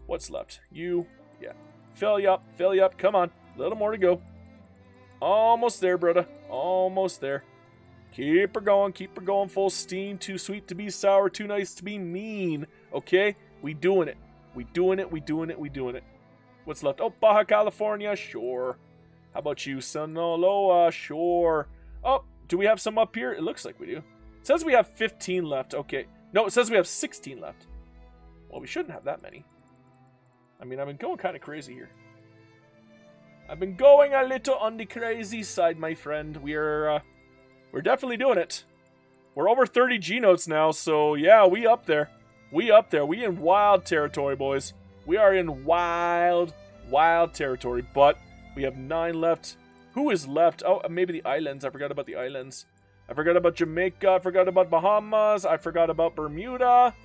What's left? You. Yeah. Fill you up. Fill you up. Come on. A little more to go. Almost there, brother. Almost there. Keep her going. Keep her going full steam. Too sweet to be sour. Too nice to be mean. Okay? We doing it. We doing it. We doing it. We doing it. What's left? Oh, Baja California. Sure. How about you? Sinaloa. Sure. Oh, do we have some up here? It looks like we do. It says we have 15 left. Okay. No, it says we have 16 left. Well, we shouldn't have that many. I've been going kind of crazy here. I've been going a little on the crazy side, my friend. We're definitely doing it. We're over 30 G-notes now, so yeah, we up there. We up there. We in wild territory, boys. We are in wild territory, but we have 9 left. Who is left? Oh, maybe the islands. I forgot about the islands. I forgot about Jamaica. I forgot about Bahamas. I forgot about Bermuda.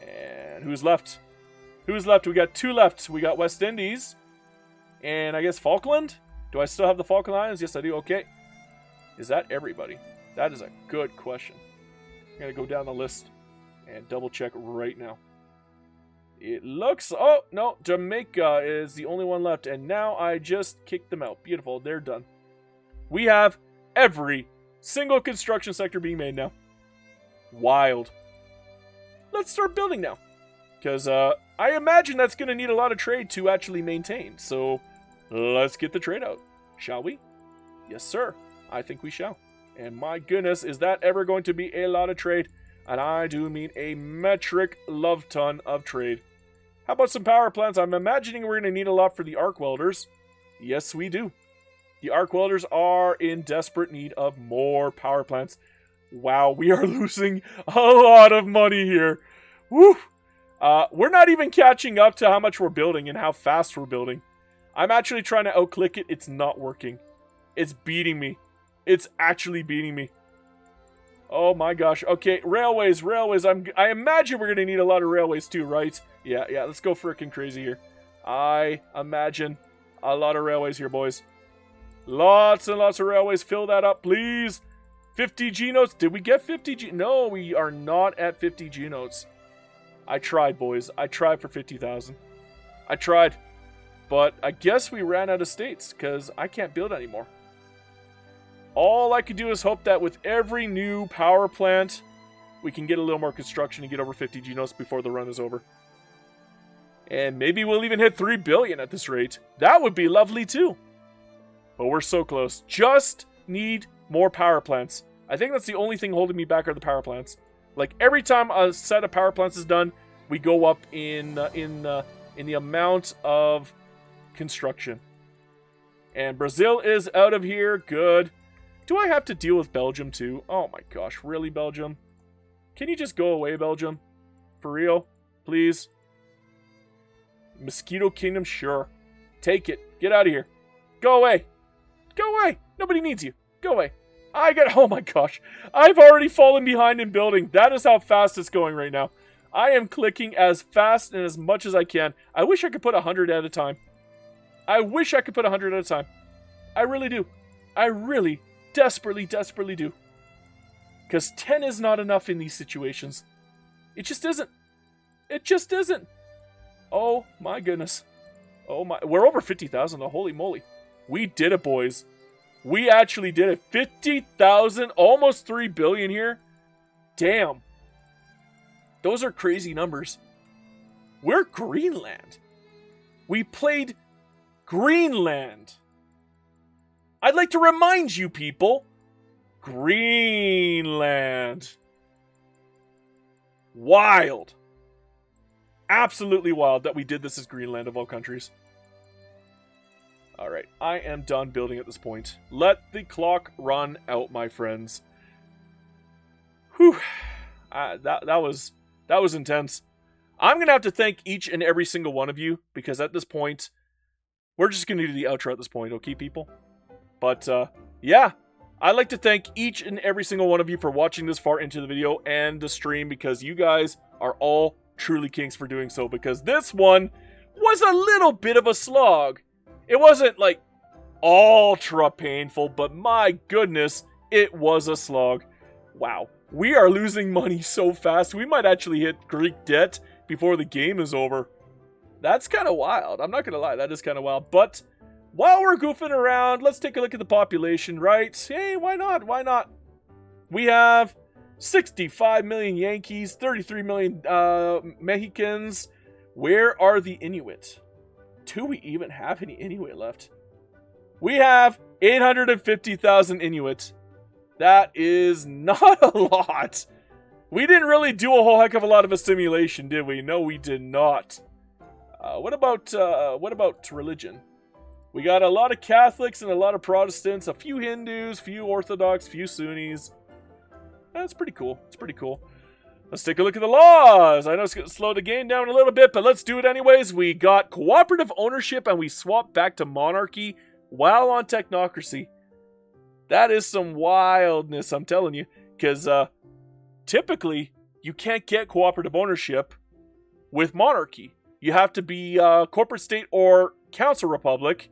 And who's left? Who's left? We got 2 left. We got West Indies. And I guess Falkland? Do I still have the Falkland Islands? Yes, I do. Okay. Is that everybody? That is a good question. I'm going to go down the list and double check right now. It looks... Oh, no. Jamaica is the only one left. And now I just kicked them out. Beautiful. They're done. We have every single construction sector being made now. Wild. Let's start building now. Because I imagine that's going to need a lot of trade to actually maintain. So let's get the trade out. Shall we? Yes, sir. I think we shall. And my goodness, is that ever going to be a lot of trade? And I do mean a metric love ton of trade. How about some power plants? I'm imagining we're going to need a lot for the arc welders. Yes, we do. The arc welders are in desperate need of more power plants. Wow, we are losing a lot of money here. Woo! We're not even catching up to how much we're building and how fast we're building. I'm actually trying to outclick it. It's not working. It's beating me. It's actually beating me. Oh my gosh. Okay, railways. I imagine we're going to need a lot of railways too, right? Yeah, let's go frickin' crazy here. I imagine a lot of railways here, boys. Lots and lots of railways. Fill that up, please. 50 G-notes. Did we get 50 G? No, we are not at 50 G-notes. I tried, boys. I tried for 50,000. I tried. But I guess we ran out of states because I can't build anymore. All I could do is hope that with every new power plant, we can get a little more construction and get over 50 genos before the run is over. And maybe we'll even hit 3 billion at this rate. That would be lovely too. But we're so close. Just need more power plants. I think that's the only thing holding me back are the power plants. Like every time a set of power plants is done, we go up in the amount of construction. And Brazil is out of here. Good. Do I have to deal with Belgium too? Oh my gosh, really, Belgium? Can you just go away, Belgium? For real? Please? Mosquito Kingdom? Sure. Take it. Get out of here. Go away. Go away. Nobody needs you. Go away. Oh my gosh. I've already fallen behind in building. That is how fast it's going right now. I am clicking as fast and as much as I can. I wish I could put 100 at a time. I wish I could put 100 at a time. I really do. I really desperately do. Because 10 is not enough in these situations. It just isn't. It just isn't. Oh my goodness. Oh my. We're over 50,000 though. Holy moly. We did it, boys. We actually did it. 50,000. Almost 3 billion here. Damn. Those are crazy numbers. We're Greenland. We played Greenland. I'd like to remind you people, Greenland. Wild. Absolutely wild that we did this as Greenland of all countries. Alright, I am done building at this point. Let the clock run out, my friends. Whew. That was intense. I'm going to have to thank each and every single one of you, because at this point, we're just going to do the outro at this point, okay, people? But, yeah, I'd like to thank each and every single one of you for watching this far into the video and the stream, because you guys are all truly kings for doing so, because this one was a little bit of a slog. It wasn't, like, ultra painful, but my goodness, it was a slog. Wow. We are losing money so fast, we might actually hit Greek debt before the game is over. That's kind of wild. I'm not going to lie, that is kind of wild. But while we're goofing around, let's take a look at the population, right? Hey, why not? Why not? We have 65 million Yankees, 33 million Mexicans. Where are the Inuit? Do we even have any Inuit left? We have 850,000 Inuit. That is not a lot. We didn't really do a whole heck of a lot of assimilation, did we? No, we did not. What about religion? We got a lot of Catholics and a lot of Protestants, a few Hindus, few Orthodox, few Sunnis. That's pretty cool. It's pretty cool. Let's take a look at the laws. I know it's going to slow the game down a little bit, but let's do it anyways. We got cooperative ownership and we swapped back to monarchy while on technocracy. That is some wildness, I'm telling you. Because typically, you can't get cooperative ownership with monarchy. You have to be corporate state or council republic.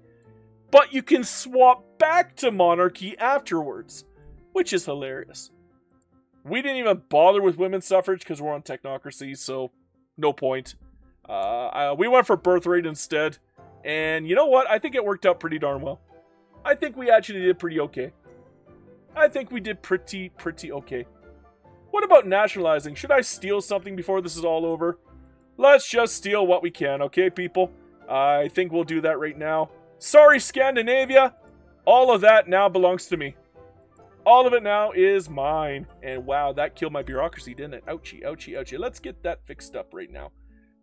But you can swap back to monarchy afterwards, which is hilarious. We didn't even bother with women's suffrage because we're on technocracy, so no point. We went for birth rate instead. And you know what? I think it worked out pretty darn well. I think we actually did pretty okay. I think we did pretty okay. What about nationalizing? Should I steal something before this is all over? Let's just steal what we can, okay, people? I think we'll do that right now. Sorry, Scandinavia. All of that now belongs to me. All of it now is mine. And wow, that killed my bureaucracy, didn't it? Ouchie, ouchie, ouchie. Let's get that fixed up right now.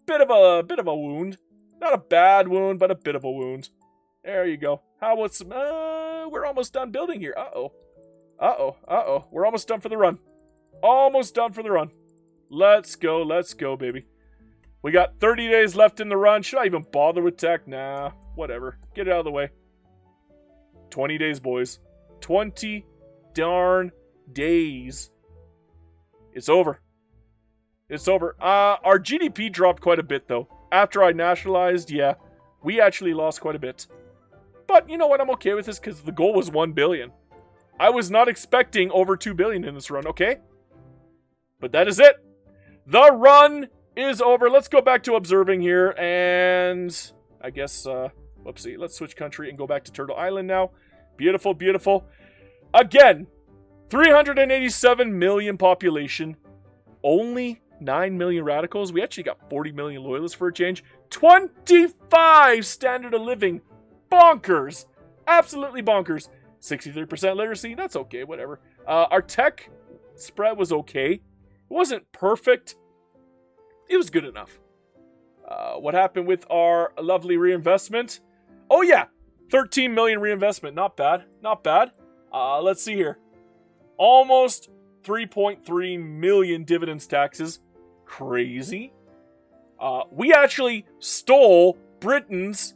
Bit of a wound. Not a bad wound, but a bit of a wound. There you go. How about some... we're almost done building here. Uh-oh. We're almost done for the run. Almost done for the run. Let's go, baby. We got 30 days left in the run. Should I even bother with tech? Nah, whatever. Get it out of the way. 20 days, boys. 20 darn days. It's over. It's over. Our GDP dropped quite a bit, though. After I nationalized, yeah, we actually lost quite a bit. But you know what? I'm okay with this because the goal was 1 billion. I was not expecting over 2 billion in this run, okay? But that is it. The run is over. Let's go back to observing here. And I guess, whoopsie. Let's switch country and go back to Turtle Island now. Beautiful, beautiful. Again, 387 million population, only 9 million radicals. We actually got 40 million loyalists for a change. 25 standard of living. Bonkers. Absolutely bonkers. 63% literacy. That's okay, whatever. Our tech spread was okay. It wasn't perfect. It was good enough. What happened with our lovely reinvestment? Oh yeah, 13 million reinvestment. Not bad. Not bad. Let's see here. Almost 3.3 million dividends taxes. Crazy. We actually stole Britain's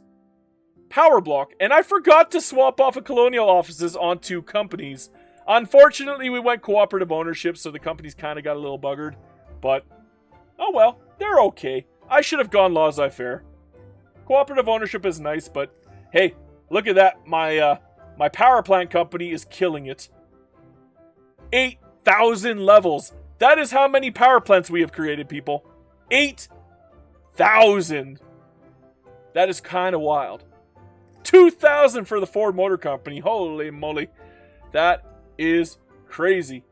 power block, and I forgot to swap off of colonial offices onto companies. Unfortunately, we went cooperative ownership, so the companies kind of got a little buggered. But, oh well, they're okay. I should have gone laissez-faire. Cooperative ownership is nice, but hey, look at that. My power plant company is killing it. 8,000 levels. That is how many power plants we have created, people. 8,000. That is kind of wild. 2,000 for the Ford Motor Company. Holy moly. That is crazy.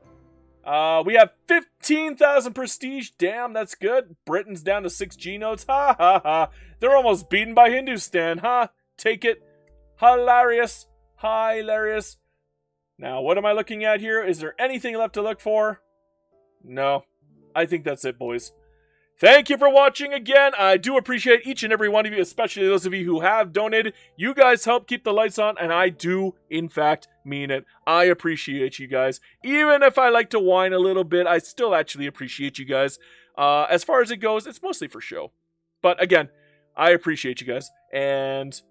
We have 15,000 prestige. Damn, that's good. Britain's down to 6 G nodes. Ha ha ha. They're almost beaten by Hindustan. Ha. Take it. Hilarious. Hilarious. Now, what am I looking at here? Is there anything left to look for? No. I think that's it, boys. Thank you for watching again. I do appreciate each and every one of you, especially those of you who have donated. You guys help keep the lights on, and I do, in fact, mean it. I appreciate you guys. Even if I like to whine a little bit, I still actually appreciate you guys. As far as it goes, it's mostly for show. But again, I appreciate you guys. And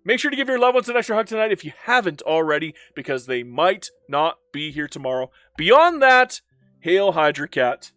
make sure to give your loved ones an extra hug tonight if you haven't already, because they might not be here tomorrow. Beyond that, hail Hydra Cat.